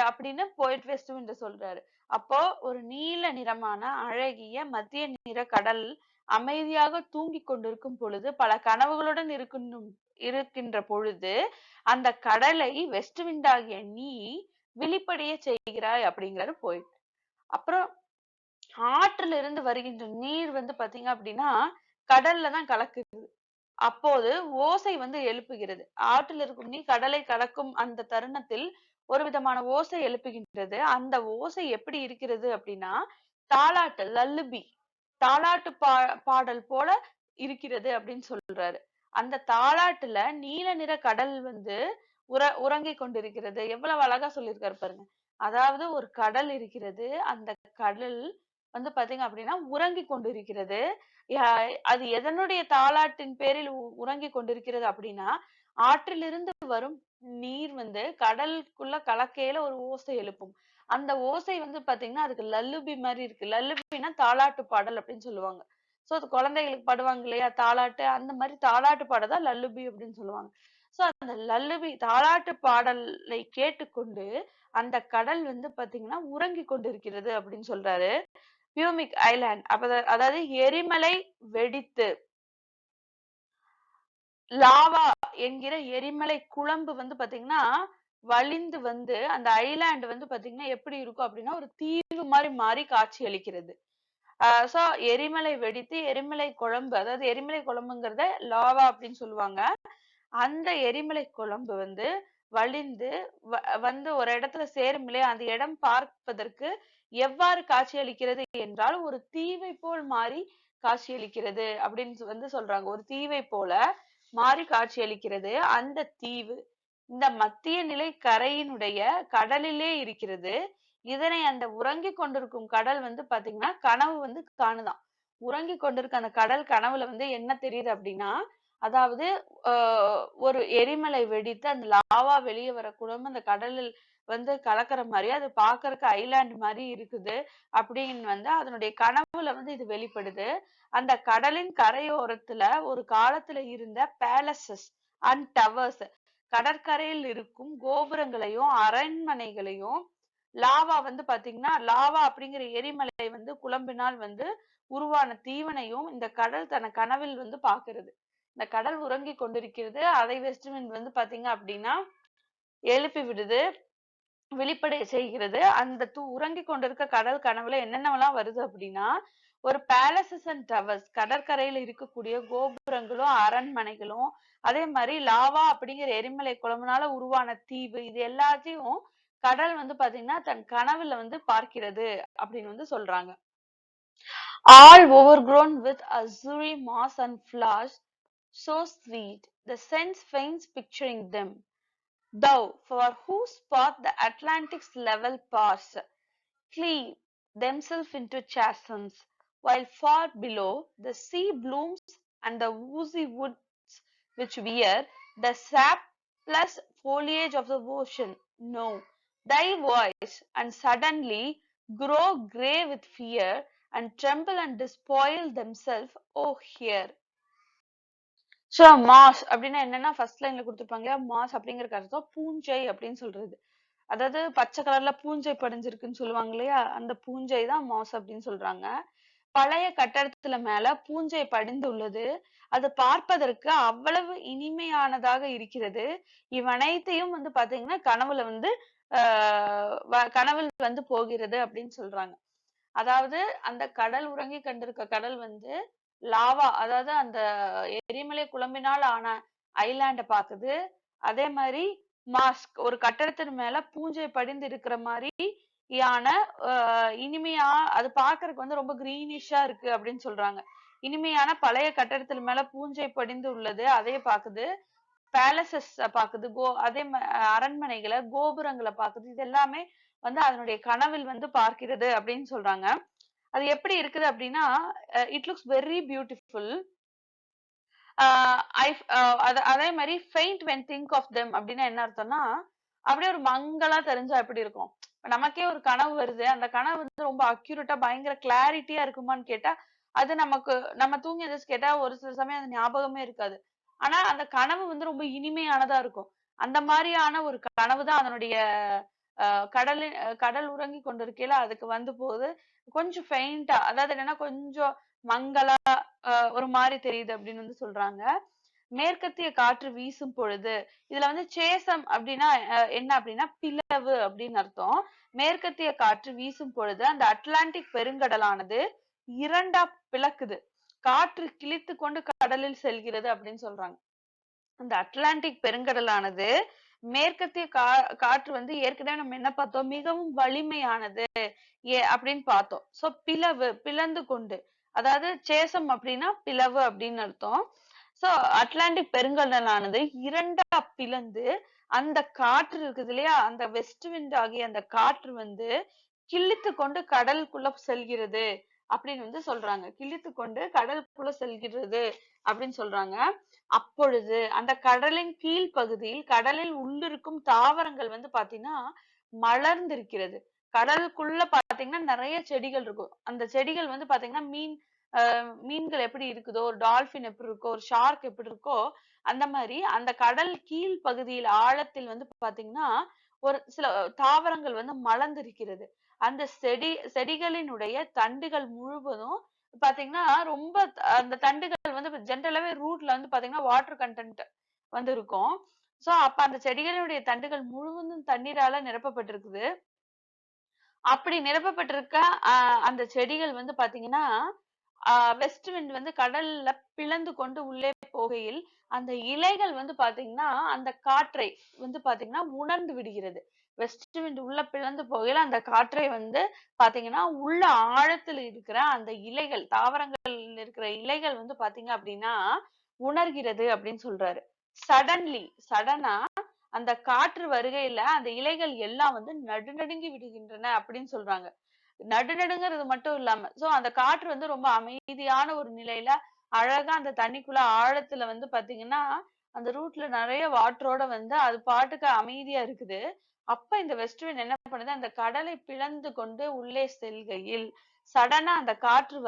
A: அப்படின்னு போயிட் வெஸ்ட் விண்ட் சொல்றாரு. அப்போ ஒரு நீல நிறமான அழகிய மத்திய நிற கடல் அமைதியாக தூங்கி கொண்டிருக்கும் பொழுது, பல கனவுகளுடன் இருக்கின்ற பொழுது, அந்த கடலை வெஸ்ட் விண்ட் ஆகிய நீ விழிப்படைய செய்கிறாய் அப்படிங்கிறாரு போயிட். அப்புறம் ஆற்றுல இருந்து வருகின்ற நீர் வந்து பாத்தீங்க அப்படின்னா கடல்ல தான் கலக்குது. அப்போது ஓசை வந்து எழுப்புகிறது. ஆற்றில் இருக்கும் நீர் கடலை கலக்கும் அந்த தருணத்தில் ஒரு விதமான ஓசை எழுப்புகின்றது. அந்த ஓசை எப்படி இருக்கிறது அப்படின்னா தாலாட்டு, லல்லுபி, தாலாட்டு பாடல் போல இருக்கிறது அப்படின்னு சொல்றாரு. அந்த தாலாட்டுல நீல நிற கடல் வந்து உறங்கிக் கொண்டிருக்கிறது. எவ்வளவு அழகா சொல்லியிருக்காரு பாருங்க. அதாவது ஒரு கடல் இருக்கிறது, அந்த கடல் வந்து பாத்தீங்க அப்படின்னா உறங்கி கொண்டிருக்கிறது. அது எதனுடைய தாலாட்டின் பேரில் உறங்கி கொண்டிருக்கிறது அப்படின்னா ஆற்றிலிருந்து வரும் நீர் வந்து கடலுக்குள்ள கலக்கையில ஒரு ஓசை எழுப்பும். அந்த ஓசை வந்து பாத்தீங்கன்னா அதுக்கு லல்லுபி மாதிரி இருக்கு. லல்லுபின்னா தாலாட்டு பாடல் அப்படின்னு சொல்லுவாங்க. சோ அது குழந்தைகளுக்கு பாடுவாங்க இல்லையா தாலாட்டு, அந்த மாதிரி தாலாட்டு பாடதான் லல்லுபி அப்படின்னு சொல்லுவாங்க. சோ அந்த லல்லுபி தாலாட்டு பாடலை கேட்டுக்கொண்டு அந்த கடல் வந்து பாத்தீங்கன்னா உறங்கி கொண்டிருக்கிறது அப்படின்னு சொல்றாரு. பியூமிக் ஐலாண்ட் அதாவது எரிமலை வெடித்து லாவா என்கிற எரிமலை குழம்பு வந்து பாத்தீங்கன்னா வழிந்து வந்து அந்த ஐலாண்ட் வந்து பாத்தீங்கன்னா எப்படி இருக்கும் அப்படின்னா ஒரு தீவு மாதிரி மாறி காட்சி அளிக்கிறது. சோ எரிமலை வெடித்து எரிமலை குழம்பு, அதாவது எரிமலை குழம்புங்கிறத லாவா அப்படின்னு சொல்லுவாங்க. அந்த எரிமலை குழம்பு வந்து வழிந்து வந்து ஒரு இடத்துல சேரும் இல்லையா, அந்த இடம் பார்ப்பதற்கு எவ்வாறு காட்சியளிக்கிறது என்றால் ஒரு தீவை போல் மாறி காட்சியளிக்கிறது அப்படின்னு வந்து சொல்றாங்க. ஒரு தீவை போல மாறி காட்சியளிக்கிறது. அந்த தீவு இந்த மத்திய நிலை கரையினுடைய கடலிலே இருக்கிறது. இதனை அந்த உறங்கிக் கொண்டிருக்கும் கடல் வந்து பாத்தீங்கன்னா கனவு வந்து காணுதாம். உறங்கி கொண்டிருக்க அந்த கடல் கனவுல வந்து என்ன தெரியுது அப்படின்னா, அதாவது ஒரு எரிமலை வெடித்து அந்த லாவா வெளியே வரக்கூடாம அந்த கடலில் வந்து கலக்கிற மாதிரி அது பாக்குறதுக்கு ஐலாண்ட் மாதிரி இருக்குது அப்படின்னு வந்து அதனுடைய கனவுல வந்து இது வெளிப்படுது. அந்த கடலின் கரையோரத்துல ஒரு காலத்துல இருந்த பேலசஸ் அண்ட் டவர்ஸ், கடற்கரையில் இருக்கும் கோபுரங்களையும் அரண்மனைகளையும் லாவா வந்து பாத்தீங்கன்னா லாவா அப்படிங்கிற எரிமலை வந்து குழம்பினால் வந்து உருவான தீவனையும் இந்த கடல் தன கனவில் வந்து பாக்குறது. இந்த கடல் உறங்கி கொண்டிருக்கிறது. அதை வெஸ்ட் விண்ட் வந்து பாத்தீங்க அப்படின்னா எழுப்பி விடுது, விழிப்படைய செய்கிறது. அந்த உறங்கி கொண்டிருக்க கடல் கனவுல என்னென்னலாம் வருது அப்படின்னா ஒரு பேலசஸ் அண்ட் டவர்ஸ், கடற்கரையில இருக்கக்கூடிய கோபுரங்களும் அரண்மனைகளும், அதே மாதிரி லாவா அப்படிங்கிற எரிமலை குழம்புனால உருவான தீவு, இது எல்லாத்தையும் கடல் வந்து பாத்தீங்கன்னா தன் கனவுல வந்து பார்க்கிறது அப்படின்னு வந்து சொல்றாங்க. All overgrown with azure moss and flowers, so sweet, the sense faints picturing them. Thou, for whose spot the Atlantic's level pass, cleave themselves into chasms, while far below the sea blooms and the oozy woods which wear the sapless foliage of the ocean know thy voice, and suddenly grow grey with fear, and tremble and despoil themselves. Oh, here. So mass அப்படின்னா என்னன்னா first லைன்ல கொடுத்திருப்பாங்க mass அப்படிங்கறதுக்கு அர்த்தம் பூஞ்சை அப்படின்னு சொல்றது. அதாவது பச்சை கலர்ல பூஞ்சை படிஞ்சிருக்குன்னு சொல்லுவாங்க இல்லையா, அந்த பூஞ்சை தான் மாஸ் அப்படின்னு சொல்றாங்க. பழைய கட்டடத்துல மேல பூஞ்சை படிந்துள்ளது, அது பார்ப்பதற்கு அவ்வளவு இனிமையானதாக இருக்கிறது. இவனைத்தையும் வந்து பாத்தீங்கன்னா கனவுல வந்து கனவில் வந்து போகிறது அப்படின்னு சொல்றாங்க. அதாவது அந்த கடல் உறங்கி கண்டிருக்க கடல் வந்து லாவா, அதாவது அந்த எரிமலை குழம்பினால் ஆன ஐலாண்ட பாக்குது. அதே மாதிரி மாஸ்க் ஒரு கட்டடத்தின் மேல பூஞ்சை படிந்து இருக்கிற மாதிரி யான இனிமையா அது பாக்குறதுக்கு வந்து ரொம்ப கிரீனிஷா இருக்கு அப்படின்னு சொல்றாங்க. இனிமையான பழைய கட்டடத்தின் மேல பூஞ்சை படிந்து உள்ளது அதே பாக்குது. பேலசஸ் பாக்குது, அதே அரண்மனைகளை கோபுரங்களை பாக்குது. இது எல்லாமே வந்து அதனுடைய கனவில் வந்து பார்க்கிறது அப்படின்னு சொல்றாங்க. அது எப்படி இருக்குது அப்படின்னா இட் லுக்ஸ் வெரி பியூட்டிஃபுல். அதே மாதிரி faint when think of them அப்படின்னா என்ன அர்த்தம்னா அப்படியே ஒரு மங்களா தெரிஞ்சா எப்படி இருக்கும். நமக்கே ஒரு கனவு வருது, அந்த கனவு வந்து ரொம்ப அக்யூரேட்டா பயங்கர கிளாரிட்டியா இருக்குமான்னு கேட்டா அது நமக்கு நம்ம தூங்கி எதிர்த்து கேட்டா ஒரு சில சமயம் அது ஞாபகமே இருக்காது. ஆனா அந்த கனவு வந்து ரொம்ப இனிமையானதா இருக்கும். அந்த மாதிரியான ஒரு கனவு தான் அதனுடைய கடல் உறங்கி கொண்டிருக்கையில அதுக்கு வந்து போகுது. கொஞ்சம் ஃபெயிண்டா, அதாவது என்னன்னா கொஞ்சம் மங்களா ஒரு மாதிரி தெரியுது அப்படின்னு வந்து சொல்றாங்க. மேற்கத்திய காற்று வீசும் பொழுது, இதுல வந்து சேசம் அப்படின்னா என்ன அப்படின்னா பிளவு அப்படின்னு அர்த்தம். மேற்கத்திய காற்று வீசும் பொழுது அந்த அட்லாண்டிக் பெருங்கடலானது இரண்டா பிளக்குது, காற்று கிழித்து கொண்டு கடலில் செல்கிறது அப்படின்னு சொல்றாங்க. அந்த அட்லாண்டிக் பெருங்கடலானது மேற்கத்திய காற்று வந்து ஏற்கனவே நம்ம என்ன பார்த்தோம், மிகவும் வலிமையானது அப்படின்னு பார்த்தோம். சோ பிளவு, பிளந்து கொண்டு, அதாவது சேசம் அப்படின்னா பிளவு அப்படின்னு அர்த்தம். சோ அட்லாண்டிக் பெருங்கடலானது இரண்டா பிளந்து அந்த காற்று இருக்குது இல்லையா, அந்த வெஸ்ட் விண்ட் ஆகிய அந்த காற்று வந்து கிழித்து கொண்டு கடலுக்குள்ள செல்கிறது அப்படின்னு வந்து சொல்றாங்க. கிழித்து கொண்டு கடலுக்குள்ள செல்கிறது அப்படின்னு சொல்றாங்க. அப்பொழுது அந்த கடலின் கீழ் பகுதியில் கடலில் உள்ளிருக்கும் தாவரங்கள் வந்து பாத்தீங்கன்னா மலர்ந்திருக்கிறது. கடலுக்குள்ள பாத்தீங்கன்னா நிறைய செடிகள் இருக்கும். அந்த செடிகள் வந்து பாத்தீங்கன்னா மீன்கள் எப்படி இருக்குதோ, ஒரு டால்பின் எப்படி இருக்கோ, ஒரு ஷார்க் எப்படி இருக்கோ, அந்த மாதிரி அந்த கடல் கீழ் பகுதியில் ஆழத்தில் வந்து பாத்தீங்கன்னா ஒரு சில தாவரங்கள் வந்து மலர்ந்திருக்கிறது. அந்த செடிகளினுடைய தண்டுகள் முழுவதும் பாத்தீங்கன்னா ரொம்ப அந்த தண்டுகள் வந்து ஜென்ரலாவே ரூட்ல வந்து பாத்தீங்கன்னா வாட்டர் கண்டென்ட் வந்து இருக்கும். சோ அப்ப அந்த செடிகளுடைய தண்டுகள் முழுவதும் தண்ணீரால நிரப்பப்பட்டிருக்குது. அப்படி நிரப்பப்பட்டிருக்க அந்த செடிகள் வந்து பாத்தீங்கன்னா வெஸ்ட் விண்ட் வந்து கடல்ல பிளந்து கொண்டு உள்ளே போகையில் அந்த இலைகள் வந்து பாத்தீங்கன்னா அந்த காற்றை வந்து பாத்தீங்கன்னா உணர்ந்து விடுகிறது. வெஸ்ட் விண்ட் உள்ள பிளந்து போகையில அந்த காற்றை வந்து பாத்தீங்கன்னா உள்ள ஆழத்தில் இருக்கிற அந்த இலைகள், தாவரங்கள் இருக்கிற இலைகள் வந்து பாத்தீங்க அப்படின்னா உணர்கிறது அப்படின்னு சொல்றாரு. சடனா அந்த காற்று வருகையில அந்த இலைகள் எல்லாம் வந்து நடுநடுங்கி விடுகின்றன அப்படின்னு சொல்றாங்க. நடுநடுங்கிறது மட்டும் இல்லாம சோ அந்த காற்று வந்து ரொம்ப அமைதியான ஒரு நிலையில அழகா அந்த தண்ணிக்குள்ள ஆழத்துல வந்து பாத்தீங்கன்னா அந்த ரூட்ல நிறைய வாட்டரோட வந்து அது பாட்டுக்கு அமைதியா இருக்குது. அப்ப இந்த வெஸ்ட் விண்ட் என்ன பண்ணுது, அந்த கடலை பிளந்து கொண்டு உள்ளே செல்கையில் சடனா அந்த காற்று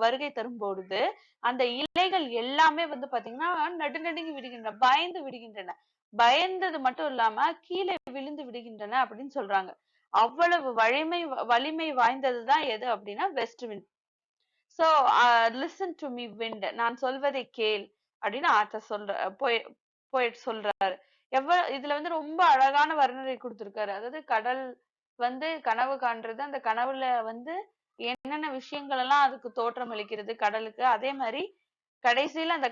A: வருகை தரும் பொழுது அந்த இலைகள் எல்லாமே வந்து பாத்தீங்கன்னா நடுநடுங்கி விடுகின்றன, பயந்து விடுகின்றன. பயந்தது மட்டும் இல்லாம கீழே விழுந்து விடுகின்றன அப்படின்னு சொல்றாங்க. அவ்வளவு வலிமை வாய்ந்ததுதான் எது அப்படின்னா west wind. So listen to me wind, நான் சொல்வதை கேள் அப்படின்னு ஆத்தர் போயட் சொல்றாரு. இதுல வந்து ரொம்ப அழகான வர்ணனை கொடுத்திருக்காரு. அதாவது கடல் வந்து கனவு காண்றது, அந்த கனவுல வந்து என்னென்ன விஷயங்கள் எல்லாம் அதுக்கு தோற்றம் அளிக்கிறது கடலுக்கு, அதே மாதிரி கடைசியில அந்த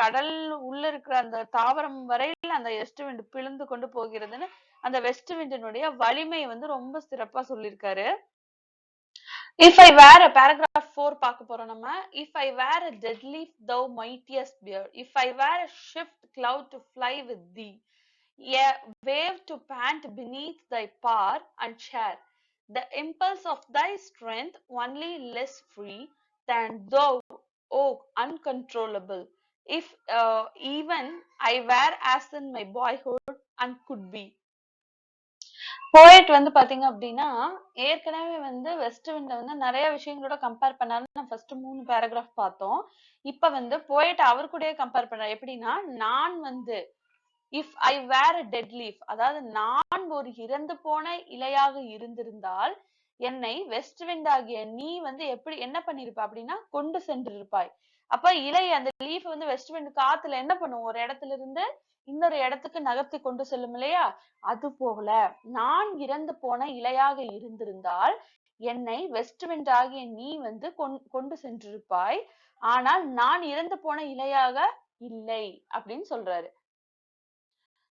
A: கடல் உள்ள இருக்கிற அந்த தாவரம் வரையில அந்த வெஸ்ட் விண்ட் பிளந்து கொண்டு போகிறதுன்னு அந்த வெஸ்ட் விண்டினுடைய வலிமையை வந்து ரொம்ப சிறப்பா சொல்லியிருக்காரு. If I wear a paragraph 4 பார்க்க போறோம் நம்ம. If I wear a dead leaf, thou mightiest bear. If I wear a swift cloud to fly with thee, a wave to pant beneath thy power and share the impulse of thy strength, only less free than thou, O uncontrollable. If even I were as in my boyhood and could be. Poet வந்து பாத்தீங்க அப்படின்னா ஏற்கனவே வந்து west விண்ட வந்து நிறைய விஷயங்களோட compare பண்ணாலும் நம்ம first 3 paragraph பார்த்தோம். இப்ப வந்து போயட் அவர் கூடயே கம்பேர் பண்றாரு. எப்படின்னா நான் வந்து if I were a dead leaf, அதாவது நான் ஒரு இறந்து போன இலையாக இருந்திருந்தால் என்னை வெஸ்ட் விண்ட் ஆகிய நீ வந்து எப்படி என்ன பண்ணிருப்ப அப்படின்னா கொண்டு சென்றிருப்பாய். அப்ப இலை அந்த லீஃப் வந்து வெஸ்ட் விண்ட் காத்துல என்ன பண்ணும், ஒரு இடத்துல இருந்து இன்னொரு இடத்துக்கு நகர்த்தி கொண்டு செல்லும் இல்லையா, அது போல நான் இறந்து போன இலையாக இருந்திருந்தால் என்னை வெஸ்ட் விண்ட் ஆகிய நீ வந்து கொண்டு சென்றிருப்பாய். ஆனால் நான் இறந்து போன இலையாக இல்லை அப்படின்னு சொல்றாரு.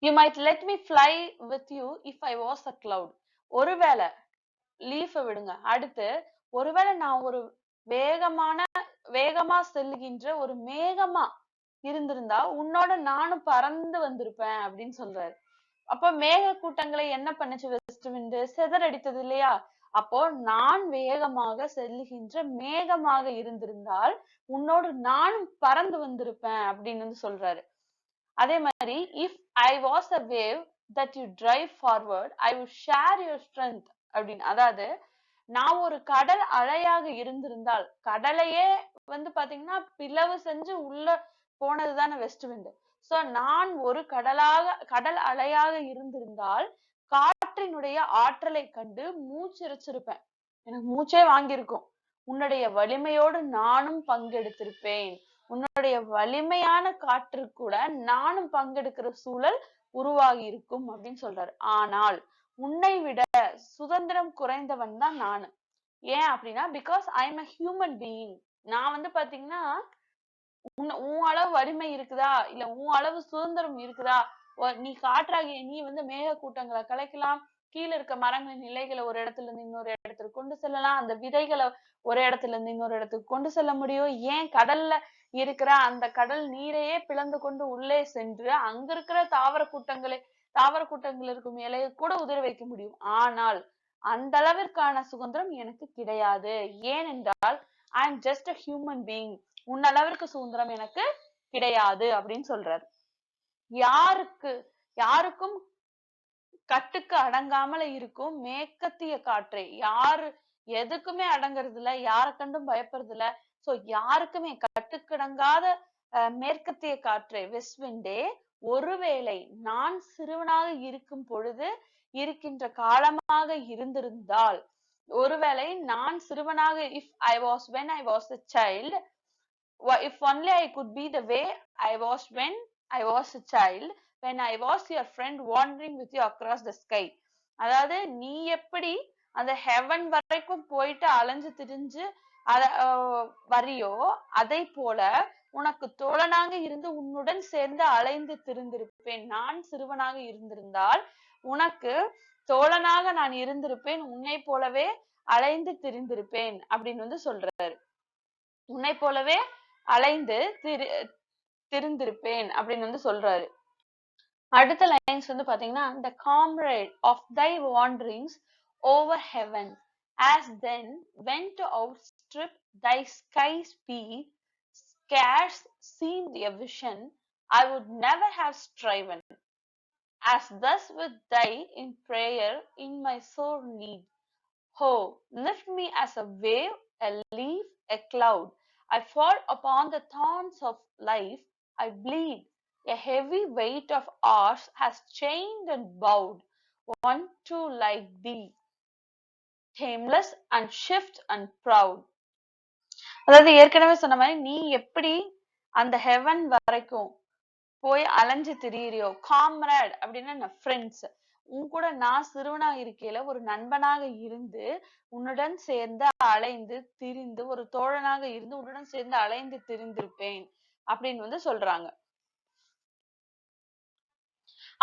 A: You might let me fly with you if I was a cloud. ஒருவேளை லீஃப விடுங்க. அடுத்து ஒருவேளை நான் ஒரு வேகமா செல்லுகின்ற ஒரு மேகமா இருந்திருந்தா உன்னோட நானும் பறந்து வந்திருப்பேன் அப்படின்னு சொல்றாரு. அப்ப மேக கூட்டங்களை என்ன பண்ணுச்சு வெஸ்ட் விண்டு, சிதறடித்தது இல்லையா. அப்போ நான் வேகமாக செல்லுகின்ற மேகமாக இருந்திருந்தால் உன்னோடு நானும் பறந்து வந்திருப்பேன் அப்படின்னு வந்து சொல்றாரு. அதே மாதிரி if I was a wave that you drive forward, I would share your strength அப்படின்னு. அதாவது நான் ஒரு கடல் அலையாக இருந்திருந்தால், கடலையே வந்து பாத்தீங்கன்னா பிளவு செஞ்சு உள்ள போனதுதானே வெஸ்ட் விண்ட். சோ நான் ஒரு கடல் அலையாக இருந்திருந்தால் காற்றினுடைய ஆற்றலை கண்டு மூச்சிறைச்சிருப்பேன், எனக்கு மூச்சே வாங்கியிருக்கும். உன்னுடைய வலிமையோடு நானும் பங்கெடுத்திருப்பேன், உன்னுடைய வலிமையான காற்று கூட நானும் பங்கெடுக்கிற சூழல் உருவாகி இருக்கும் அப்படின்னு சொல்றாரு. ஆனால் உன்னை விட சுதந்திரம் குறைந்தவன் தான் நானு. ஏன் அப்படின்னா because I am a human being. நான் வந்து பாத்தீங்கன்னா உன் அளவு வலிமை இருக்குதா, இல்ல உன் அளவு சுதந்திரம் இருக்குதா, நீ காற்றாகிய நீ வந்து மேக கூட்டங்களை கலைக்கலாம், கீழே இருக்க மரங்களின் இலைகளை ஒரு இடத்துல இருந்து இன்னொரு இடத்துக்கு கொண்டு செல்லலாம், அந்த விதைகளை ஒரு இடத்துல இருந்து இன்னொரு இடத்துக்கு கொண்டு செல்ல முடியும். ஏன் கடல்ல இருக்கிற அந்த கடல் நீரையே பிளந்து கொண்டு உள்ளே சென்று அங்க இருக்கிற தாவர கூட்டங்கள் இருக்கும் இலையை கூட உதிர வைக்க முடியும். ஆனால் அந்த அளவிற்கான சுதந்திரம் எனக்கு கிடையாது. ஏனென்றால் I am just a human being. உன் அளவிற்கு சுதந்திரம் எனக்கு கிடையாது அப்படின்னு சொல்றாரு. யாருக்கும் கட்டுக்கு அடங்காமல இருக்கும் மேற்கத்திய காற்றை, யாரு எதுக்குமே அடங்குறது இல்ல, யார கண்டும் பயப்படுறது இல்ல. சோ யாருக்குமே கட்டுக்கடங்காத மேற்கத்திய காற்றை வெஸ்ட் விண்டே, ஒருவேளை நான் சிறுவனாக இருக்கும் பொழுது இருக்கின்ற காலமாக இருந்திருந்தால், ஒருவேளை நான் சிறுவனாக if I was when I was a child, if only I could be the way I was when I was a child, when I was your friend wandering with you across the sky. அதாவது நீ எப்படி அந்த heaven வரைக்கும் போயிட்டு அலைஞ்சு திரிஞ்சு வரியோ, அதை போல உனக்கு தோழனாக இருந்து உன்னுடன் சேர்ந்து அலைந்து திரிந்திருப்பேன். நான் சிறுவனாக இருந்திருந்தால் உனக்கு தோழனாக நான் இருந்திருப்பேன், உன்னை போலவே அலைந்து திரிந்திருப்பேன் அப்படின்னு வந்து சொல்றாரு. உன்னை போலவே அலைந்து திரிந்திருப்பேன் அப்படின்னு வந்து சொல்றாரு. அடுத்த லைன்ஸ் வந்து பாத்தீங்கன்னா, the comrade of thy wanderings over heaven, as then went to outstrip thy sky speed, scarce seemed a vision I would never have striven, as thus with thy in prayer in my sore need. Oh, lift me as a wave, a leaf, a cloud. I fall upon the thorns of life, I bleed. A heavy weight of ours has chained and bowed one too like thee, tameless and swift and proud. அதாவது ஏற்கனவே சொன்ன மாதிரி நீ எப்படி அந்த heaven வரைக்கும் போய் அலைஞ்சு திரியிறியோ, காம்ரேட் அப்படின்னா ஃப்ரெண்ட்ஸ், உன் கூட நான் சிறுவனாக இருக்கையில ஒரு நண்பனாக இருந்து உன்னுடன் சேர்ந்து அலைந்து திரிந்து ஒரு தோழனாக இருந்து உன்னுடன் சேர்ந்து அலைந்து திரிந்திருப்பேன் அப்படின்னு வந்து சொல்றாங்க.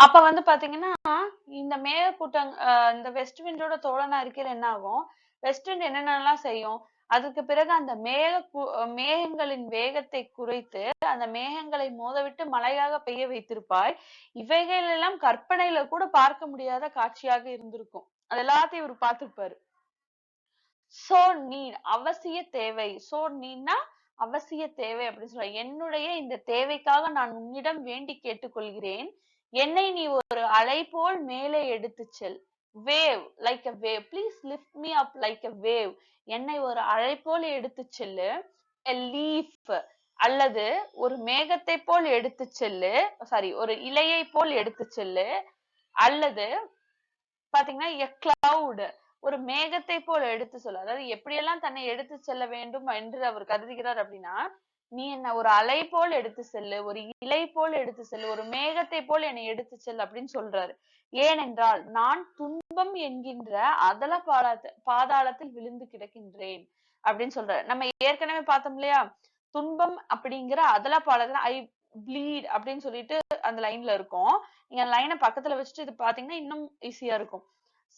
A: அப்ப வந்து பாத்தீங்கன்னா இந்த மேகக்கூட்டம் இந்த வெஸ்ட் விண்டோட தோழனா இருக்கையில என்ன ஆகும்? வெஸ்ட் விண்ட் என்னென்னலாம் செய்யும்? அதுக்கு பிறகு அந்த மேகங்களின் வேகத்தை குறைத்து அந்த மேகங்களை மோதவிட்டு மழையாக பெய்ய வைத்திருப்பாய். இவைகள் எல்லாம் கற்பனையில கூட பார்க்க முடியாத காட்சியாக இருந்திருக்கும். அது எல்லாத்தையும் இவர் பார்த்திருப்பாரு. சோ நீட் அவசிய தேவை. சோ நீட்னா அவசிய தேவை அப்படின்னு சொல்ல. என்னுடைய இந்த தேவைக்காக நான் உன்னிடம் வேண்டி கேட்டுக்கொள்கிறேன். என்னை நீ ஒரு அலை போல் மேலே எடுத்துச் செல். Wave like a wave. Please lift me up like a wave. என்னை ஒரு அலை போல் எடுத்துச் செல்லு. A leaf அல்லது ஒரு மேகத்தை போல் எடுத்துச் செல்லு. சாரி, ஒரு இலையை போல் எடுத்துச் செல்லு. அல்லது பாத்தீங்கன்னா a cloud ஒரு மேகத்தை போல எடுத்து சொல்ல. அதாவது எப்படியெல்லாம் தன்னை எடுத்து செல்ல வேண்டும் என்று அவர் கருதுகிறார் அப்படின்னா, நீ என்ன ஒரு அலை போல் எடுத்து செல்லு, ஒரு இலை போல் எடுத்து செல்லு, ஒரு மேகத்தை போல் என்னை எடுத்து செல் அப்படின்னு சொல்றாரு. ஏனென்றால் நான் துன்பம் என்கின்ற பாதாளத்தில் விழுந்து கிடக்கின்றேன் அப்படின்னு சொல்றாரு. நம்ம ஏற்கனவே பார்த்தோம் இல்லையா? துன்பம் அப்படிங்கிற அதல பாதாளத்துல ஐ ப்ளீட் அப்படின்னு சொல்லிட்டு அந்த லைன்ல இருக்கும். நீங்க லைனை பக்கத்துல வச்சுட்டு இது பாத்தீங்கன்னா இன்னும் ஈஸியா இருக்கும்.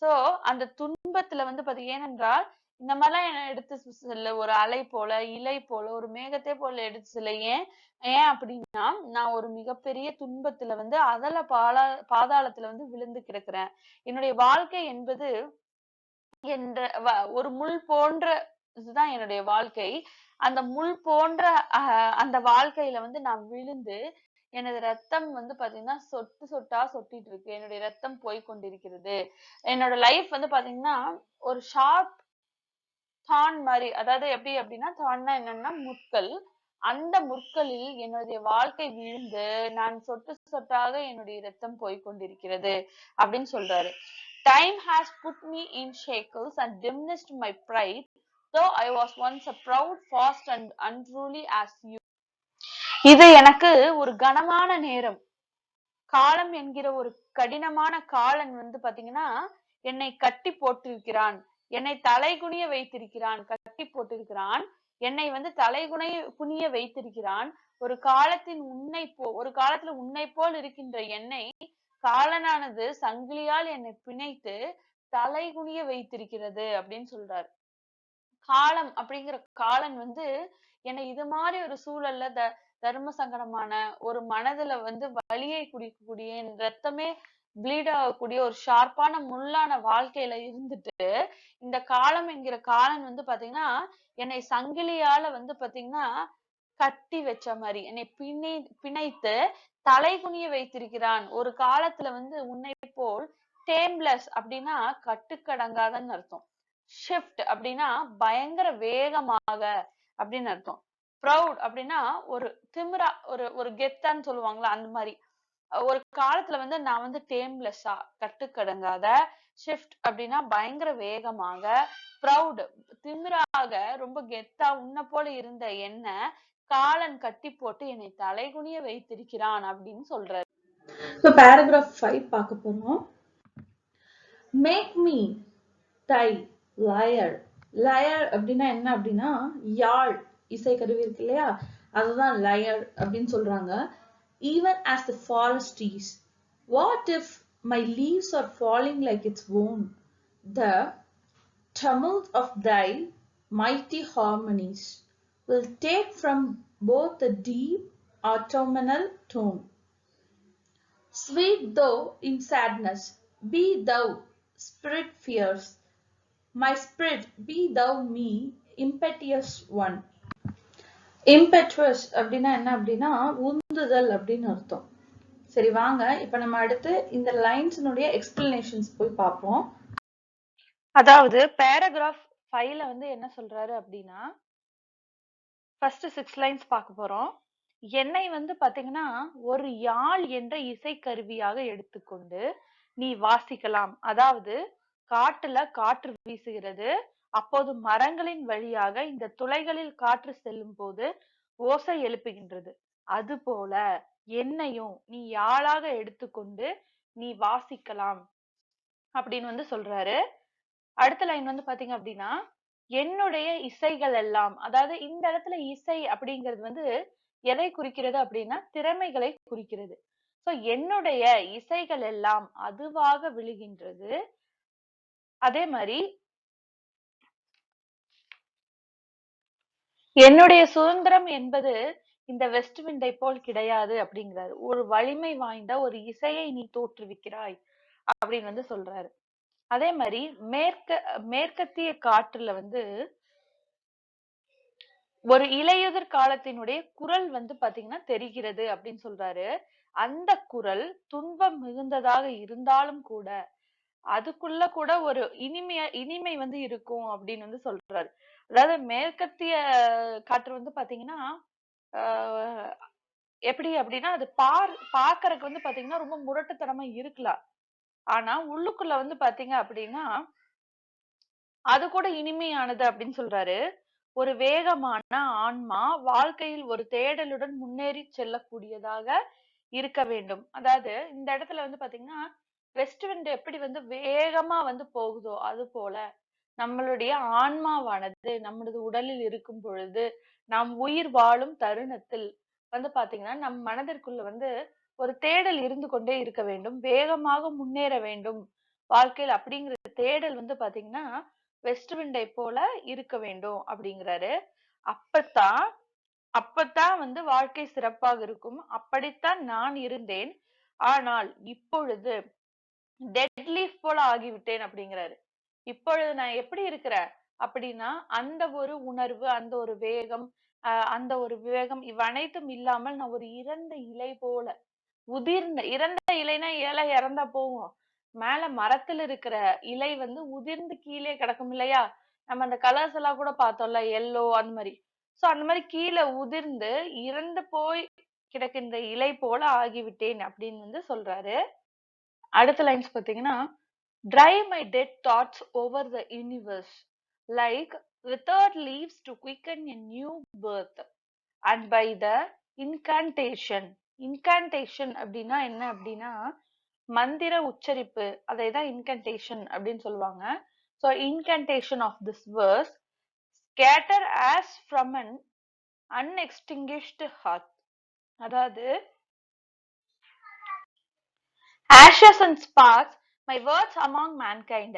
A: சோ அந்த துன்பத்துல வந்து பாத்தீங்க, ஏனென்றால் இந்த மாதிரிலாம் என்ன எடுத்து செல்ல ஒரு அலை போல இலை போல ஒரு மேகத்தை போல எடுத்து செல்ல. ஏன் ஏன் அப்படின்னா நான் ஒரு மிகப்பெரிய துன்பத்துல வந்து பாதாளத்துல வந்து விழுந்து கிடக்குறேன். என்னுடைய வாழ்க்கை என்பது என்ற ஒரு முள் போன்ற இதுதான் என்னுடைய வாழ்க்கை. அந்த முள் போன்ற அந்த வாழ்க்கையில வந்து நான் விழுந்து எனது ரத்தம் வந்து பாத்தீங்கன்னா சொட்டு சொட்டா சொட்டிட்டு இருக்கு. என்னுடைய ரத்தம் போய் கொண்டிருக்கிறது. என்னோட லைஃப் வந்து பாத்தீங்கன்னா ஒரு ஷார்ப் தான் மாதிரி, அதாவது எப்படி அப்படின்னா தான்னா என்னன்னா முட்கள். அந்த முட்களில் என்னுடைய வாழ்க்கை விழுந்து நான் சொட்டு சொட்டாக என்னுடைய ரத்தம் போய் கொண்டிருக்கிறது அப்படின்னு சொல்றாரு. Time has put me in shackles and diminished my pride, though I was once a proud, fast and unruly as you. இது எனக்கு ஒரு கனமான நேரம். காலம் என்கிற ஒரு கடினமான காலன் வந்து பாத்தீங்கன்னா என்னை கட்டி போட்டிருக்கிறான். என்னை தலைகுனிய வைத்திருக்கிறான். கட்டி போட்டிருக்கிறான். என்னை வந்து குனிய வைத்திருக்கிறான். ஒரு காலத்துல உன்னை போல் இருக்கின்ற என்னை காலனானது சங்கிலியால் என்னை பிணைத்து தலைகுனிய வைத்திருக்கிறது அப்படின்னு சொல்றாரு. காலம் அப்படிங்கிற காலன் வந்து என்னை இது மாதிரி ஒரு சூழல்ல தர்ம சங்கடமான ஒரு மனதுல வந்து வலியை குடிக்கக்கூடிய என் ரத்தமே ப்ளீட் ஆகக்கூடிய ஒரு ஷார்ப்பான முள்ளான வாழ்க்கையில இருந்துட்டு இந்த காலம் என்கிற காலன் வந்து பாத்தீங்கன்னா என்னை சங்கிலியால வந்து பாத்தீங்கன்னா கட்டி வச்ச மாதிரி என்னை பிணைத்து தலை குனிய வைத்திருக்கிறான். ஒரு காலத்துல வந்து உன்னை போல் டேம்லெஸ் அப்படின்னா கட்டுக்கடங்காதன்னு அர்த்தம். ஷிஃப்ட் அப்படின்னா பயங்கர வேகமாக அப்படின்னு அர்த்தம். ப்ரௌட் அப்படின்னா ஒரு திமிரா ஒரு கெத்தான்னு சொல்லுவாங்களா அந்த மாதிரி. ஒரு காலத்துல வந்து நான் வந்து டேம்லெஸ்ஸா கட்டுக்கடங்காத, ஷிஃப்ட் அப்படின்னா பயங்கர வேகமாக, ப்ரௌட் திமிராக ரொம்ப கெத்தா உன்னை போல இருந்த என்ன காலன் கட்டி போட்டு என்னை தலைகுனிய வைத்திருக்கிறான் அப்படின்னு சொல்றாரு.
B: So paragraph 5 பார்க்க போறோம். Make me thy lyre. Lyre அப்படின்னா என்ன அப்படின்னா யாழ் இசை கருவி இருக்கு இல்லையா, அதுதான் lyre அப்படின்னு சொல்றாங்க. Even as the forest trees, what if my leaves are falling like its own? The tumult of thy mighty harmonies will take from both the deep autumnal tone. Sweet thou in sadness, be thou spirit fierce. My spirit, be thou me, impetuous one. Impetuous அப்படின்னா என்ன அப்படின்னா உந்துதல் அப்படின்னு அர்த்தம். சரி, வாங்க இப்ப நம்ம அடுத்து இந்த லைன்ஸ்னுடைய எக்ஸ்பிளனேஷன்ஸ் போய் பார்ப்போம்.
A: அதாவது பேராகிராஃப் 5ல வந்து என்ன சொல்றாரு அப்படின்னா ஃபர்ஸ்ட் 6 லைன்ஸ் பார்க்க போறோம். என்னை வந்து பாத்தீங்கன்னா ஒரு யாழ் என்ற இசை கருவியாக எடுத்துக்கொண்டு நீ வாசிக்கலாம். அதாவது காட்டுல காற்று வீசுகிறது. அப்போது மரங்களின் வழியாக இந்த துளைகளில் காற்று செல்லும் போது ஓசை எழுப்புகின்றது. அதுபோல என்னையும் நீ யாழாக எடுத்துக்கொண்டு நீ வாசிக்கலாம். அப்படின்னு வந்து சொல்றாரு. அடுத்த லைன் வந்து பாத்தீங்க அப்படின்னா, என்னுடைய இசைகள் எல்லாம், அதாவது இந்த இடத்துல இசை அப்படிங்கிறது வந்து எதை குறிக்கிறது அப்படின்னா திறமைகளை குறிக்கிறது. சோ என்னுடைய இசைகள் எல்லாம் அதுவாக விழுகின்றது. அதே மாதிரி என்னுடைய சுதந்திரம் என்பது இந்த வெஸ்ட் விண்டை போல் கிடையாது அப்படிங்கிறாரு. ஒரு வலிமை வாய்ந்த ஒரு இசையை நீ தோற்றுவிக்கிறாய் அப்படின்னு வந்து சொல்றாரு. அதே மாதிரி மேற்கத்திய காற்றுல வந்து ஒரு இலையுதிர் காலத்தினுடைய குரல் வந்து பாத்தீங்கன்னா தெரிகிறது அப்படின்னு சொல்றாரு. அந்த குரல் துன்பம் மிகுந்ததாக இருந்தாலும் கூட அதுக்குள்ள கூட ஒரு இனிமை வந்து இருக்கும் அப்படின்னு வந்து சொல்றாரு. அதாவது மேற்கத்திய காற்று வந்து பாத்தீங்கன்னா ஆஹ் எப்படி அப்படின்னா அது பாக்குறதுக்கு வந்து பாத்தீங்கன்னா ரொம்ப முரட்டுத்தனமா இருக்கலாம். ஆனா உள்ளுக்குள்ள வந்து பாத்தீங்க அப்படின்னா அது கூட இனிமையானது அப்படின்னு சொல்றாரு. ஒரு வேகமான ஆன்மா வாழ்க்கையில் ஒரு தேடலுடன் முன்னேறி செல்லக்கூடியதாக இருக்க வேண்டும். அதாவது இந்த இடத்துல வந்து பாத்தீங்கன்னா வெஸ்ட் விண்ட் எப்படி வந்து வேகமா வந்து போகுதோ அது போல நம்மளுடைய ஆன்மாவானது நம்மளது உடலில் இருக்கும் பொழுது நாம் உயிர் வாழும் தருணத்தில் வந்து பாத்தீங்கன்னா நம் மனதிற்குள்ள வந்து ஒரு தேடல் இருந்து கொண்டே இருக்க வேண்டும், வேகமாக முன்னேற வேண்டும் வாழ்க்கையில் அப்படிங்கிற தேடல் வந்து பாத்தீங்கன்னா வெஸ்ட் விண்டை போல இருக்க வேண்டும் அப்படிங்கிறாரு. அப்பத்தான் அப்பத்தான் வந்து வாழ்க்கை சிறப்பாக இருக்கும். அப்படித்தான் நான் இருந்தேன். ஆனால் இப்பொழுது டெட் லீஃப் போல ஆகிவிட்டேன் அப்படிங்கிறாரு. இப்பொழுது நான் எப்படி இருக்கிறேன் அப்படின்னா அந்த ஒரு உணர்வு, அந்த ஒரு வேகம், அந்த ஒரு விவேகம் இவ் அனைத்தும் இல்லாமல் நான் ஒரு இறந்த இலை போல இறந்த இலைனா இலை இறந்தா போகும். மேல மரத்துல இருக்கிற இலை வந்து உதிர்ந்து கீழே கிடக்கும் இல்லையா? நம்ம அந்த கலர்ஸ் எல்லாம் கூட பார்த்தோம்ல, எல்லோ அந்த மாதிரி. சோ அந்த மாதிரி கீழே உதிர்ந்து இறந்து போய் கிடக்கின்ற இலை போல ஆகிவிட்டேன் அப்படின்னு வந்து சொல்றாரு. அடுத்த லைன்ஸ் பாத்தீங்கன்னா, drive my dead thoughts over the universe like withered leaves to quicken a new birth and by the incantation அப்படின்னா என்ன அப்படின்னா மந்திர உச்சரிப்பு, அதைதான் incantation அப்படின்னு சொல்லுவாங்க. so incantation of this verse scatter as from an unextinguished hearth. அதாவது ashes and sparks, my words among mankind,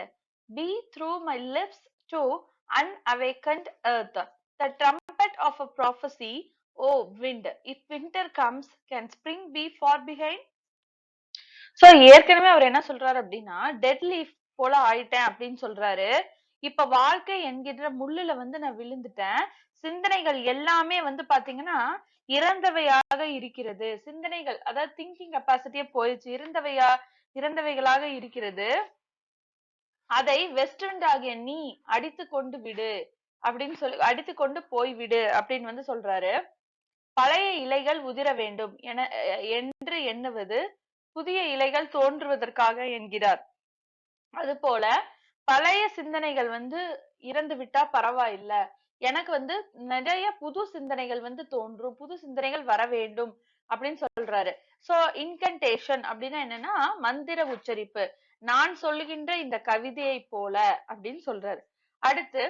A: be through my lips to unawakened earth. The trumpet of a prophecy, O wind, if winter comes, can spring be far behind? So ஏற்கனவே அவர் என்ன சொல்றாரு அப்படின்னா dead leaf போல ஆயிட்டேன் அப்படின்னு சொல்றாரு. இப்ப வாழ்க்கை என்கின்ற முள்ளுல வந்து நான் விழுந்துட்டேன். சிந்தனைகள் எல்லாமே வந்து பாத்தீங்கன்னா இறந்தவையாக இருக்கிறது. சிந்தனைகள் அதாவது திங்கிங் கெப்பாசிட்டியே போயிடுச்சு. இறந்தவைகளாக இருக்கிறது. அதை வெஸ்டர்ன் ஆகிய நீ அடித்து கொண்டு விடு அப்படின்னு சொல்லி அடித்து கொண்டு போய்விடு அப்படின்னு வந்து சொல்றாரு. பழைய இலைகள் உதிர வேண்டும் என்று எண்ணுவது புதிய இலைகள் தோன்றுவதற்காக என்கிறார். அது போல பழைய சிந்தனைகள் வந்து இறந்து விட்டா பரவாயில்ல, எனக்கு வந்து நிறைய புது சிந்தனைகள் வந்து தோன்றும், புது சிந்தனைகள் வர வேண்டும் அப்படின்னு சொல்றாரு. சோ இன்கன்டேஷன் அப்படின்னா என்னன்னா மந்திர உச்சரிப்பு, நான் சொல்லுகின்ற இந்த கவிதையை போல அப்படின்னு சொல்றாரு. அடுத்து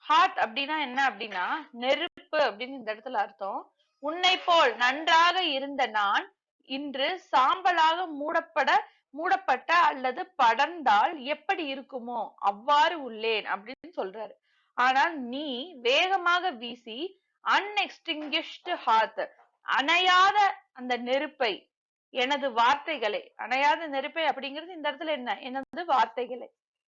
A: ஹார்ட் அப்படின்னா என்ன அப்படின்னா நெருப்பு அப்படின்னு இந்த இடத்துல அர்த்தம். உன்னை போல் நன்றாக இருந்த நான் இன்று சாம்பலாக மூடப்பட்ட அல்லது படர்ந்தால் எப்படி இருக்குமோ அவ்வாறு உள்ளேன் அப்படின்னு சொல்றாரு. ஆனால் நீ வேகமாக வீசி அன்எக்ஸ்டிங்கிஷ்டு ஹார்த், அணையாத அந்த நெருப்பை, எனது வார்த்தைகளை, அணையாத நெருப்பை அப்படிங்கிறது இந்த இடத்துல என்ன, எனது வார்த்தைகளை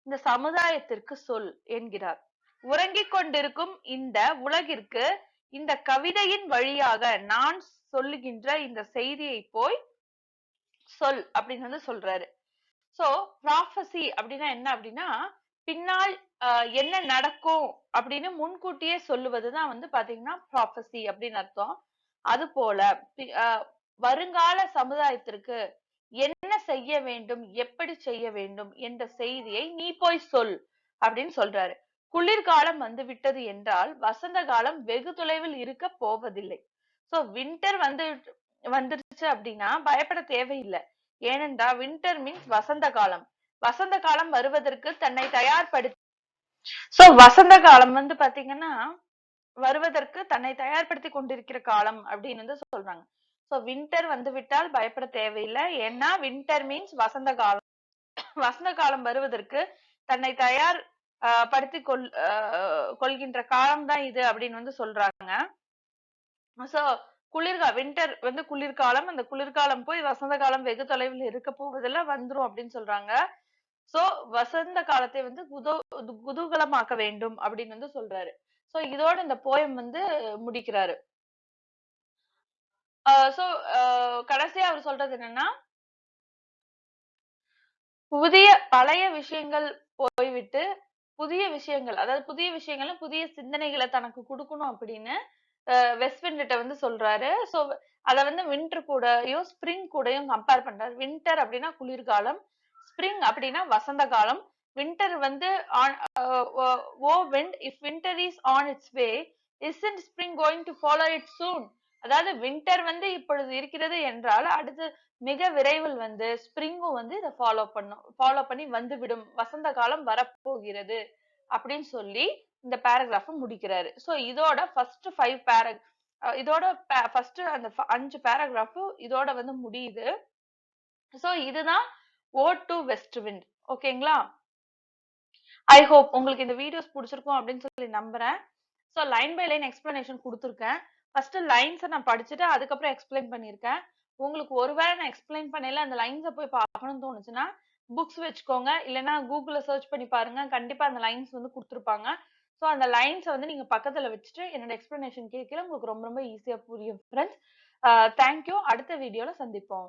A: இந்த சமுதாயத்திற்கு சொல் என்கிறார். உறங்கிக் கொண்டிருக்கும் இந்த உலகிற்கு இந்த கவிதையின் வழியாக நான் சொல்லுகின்ற இந்த செய்தியை போய் சொல் அப்படின்னு வந்து சொல்றாரு. சோ ப்ராஃபசி அப்படின்னா என்ன அப்படின்னா பின்னால் என்ன நடக்கும் அப்படின்னு முன்கூட்டியே சொல்லுவதுதான் வந்து பாத்தீங்கன்னா ப்ராஃபசி அப்படின்னு அர்த்தம். அது போல வருங்கால சமுதாயத்திற்கு என்ன செய்ய வேண்டும், எப்படி செய்ய வேண்டும் என்ற செய்தியை நீ போய் சொல் அப்படின்னு சொல்றாரு. குளிர்காலம் வந்து விட்டது என்றால் வசந்த காலம் வெகு தொலைவில் இருக்க போவதில்லை. சோ வின்டர் வந்துருச்சு அப்படின்னா பயப்பட தேவையில்லை. ஏனென்றா வின்டர் மீன்ஸ் வசந்த காலம். வசந்த காலம் வருவதற்கு தன்னை தயார்படுத்தி சோ வசந்த காலம் வந்து பாத்தீங்கன்னா வருவதற்கு தன்னை தயார்படுத்தி கொண்டிருக்கிற காலம் அப்படின்னு வந்து சொல்றாங்க. சோ வின்டர் வந்து விட்டால் பயப்பட தேவையில்லை. ஏன்னா வின்டர் மீன்ஸ் வசந்த காலம். வசந்த காலம் வருவதற்கு தன்னை தயார் படுத்தி கொள்கின்ற காலம் தான் இது அப்படின்னு வந்து சொல்றாங்க. சோ வின்டர் வந்து குளிர்காலம். அந்த குளிர்காலம் போய் வசந்த காலம் வெகு தொலைவில் இருக்க போவதில்ல, வந்துரும் அப்படின்னு சொல்றாங்க. சோ வசந்த காலத்தை வந்து குதூகலமாக்க வேண்டும் அப்படின்னு வந்து சொல்றாரு. சோ இதோட இந்த போயம் வந்து முடிக்கிறாரு. சோ கடைசியா அவர் சொல்றது என்னன்னா, பழைய விஷயங்கள் போய்விட்டு புதிய விஷயங்கள், அதாவது புதிய விஷயங்கள் புதிய சிந்தனைகளை தனக்கு கொடுக்கணும் அப்படின்னு வெஸ்ட்விண்ட்ட வந்து சொல்றாரு. சோ அத வந்து வின்டர் கூடயும் ஸ்ப்ரிங் கூடயும் கம்பேர் பண்றாரு. வின்டர் அப்படின்னா குளிர்காலம், ஸ்ப்ரிங் அப்படின்னா வசந்த காலம். வின்டர் வந்து O wind, if winter is on its way, isn't spring going to follow it soon? அதாவது வின்டர் வந்து இப்பொழுது இருக்கிறது என்றால் அடுத்து மிக விரைவில் வந்து ஸ்ப்ரிங்கும் வந்து இதை ஃபாலோ பண்ணி வந்துவிடும், வசந்த காலம் வரப்போகிறது அப்படின்னு சொல்லி இந்த பேராகிராஃப் முடிக்கிறாரு. சோ இதோட ஃபர்ஸ்ட் 5 இதோட ஃபர்ஸ்ட் அந்த 5 பேராகிராஃப் இதோட வந்து முடியுது. சோ இதுதான் ஓட் டு வெஸ்ட் விண்ட். ஓகேங்களா? ஐ ஹோப் உங்களுக்கு இந்த வீடியோஸ் பிடிச்சிருக்கும் அப்படின்னு சொல்லி நம்புறேன். So line by line explanation கொடுத்துருக்கேன். ஃபர்ஸ்ட் லைன்ஸை நான் படிச்சுட்டு அதுக்கப்புறம் எக்ஸ்பிளைன் பண்ணியிருக்கேன். உங்களுக்கு ஒருவேளை நான் எக்ஸ்பிளைன் பண்ணல அந்த லைன்ஸை போய் பார்க்கணும்னு தோணுச்சுன்னா புக்ஸ் வச்சுக்கோங்க, இல்லைன்னா கூகுள்ல சர்ச் பண்ணி பாருங்க, கண்டிப்பா அந்த லைன்ஸ் வந்து கொடுத்துருப்பாங்க. ஸோ அந்த லைன்ஸை வந்து நீங்க பக்கத்துல வச்சுட்டு என்னோட எக்ஸ்பிளனேஷன் கேட்கல உங்களுக்கு ரொம்ப ரொம்ப ஈஸியா புரியும் ஃப்ரெண்ட்ஸ். தேங்க்யூ. அடுத்த வீடியோல சந்திப்போம்.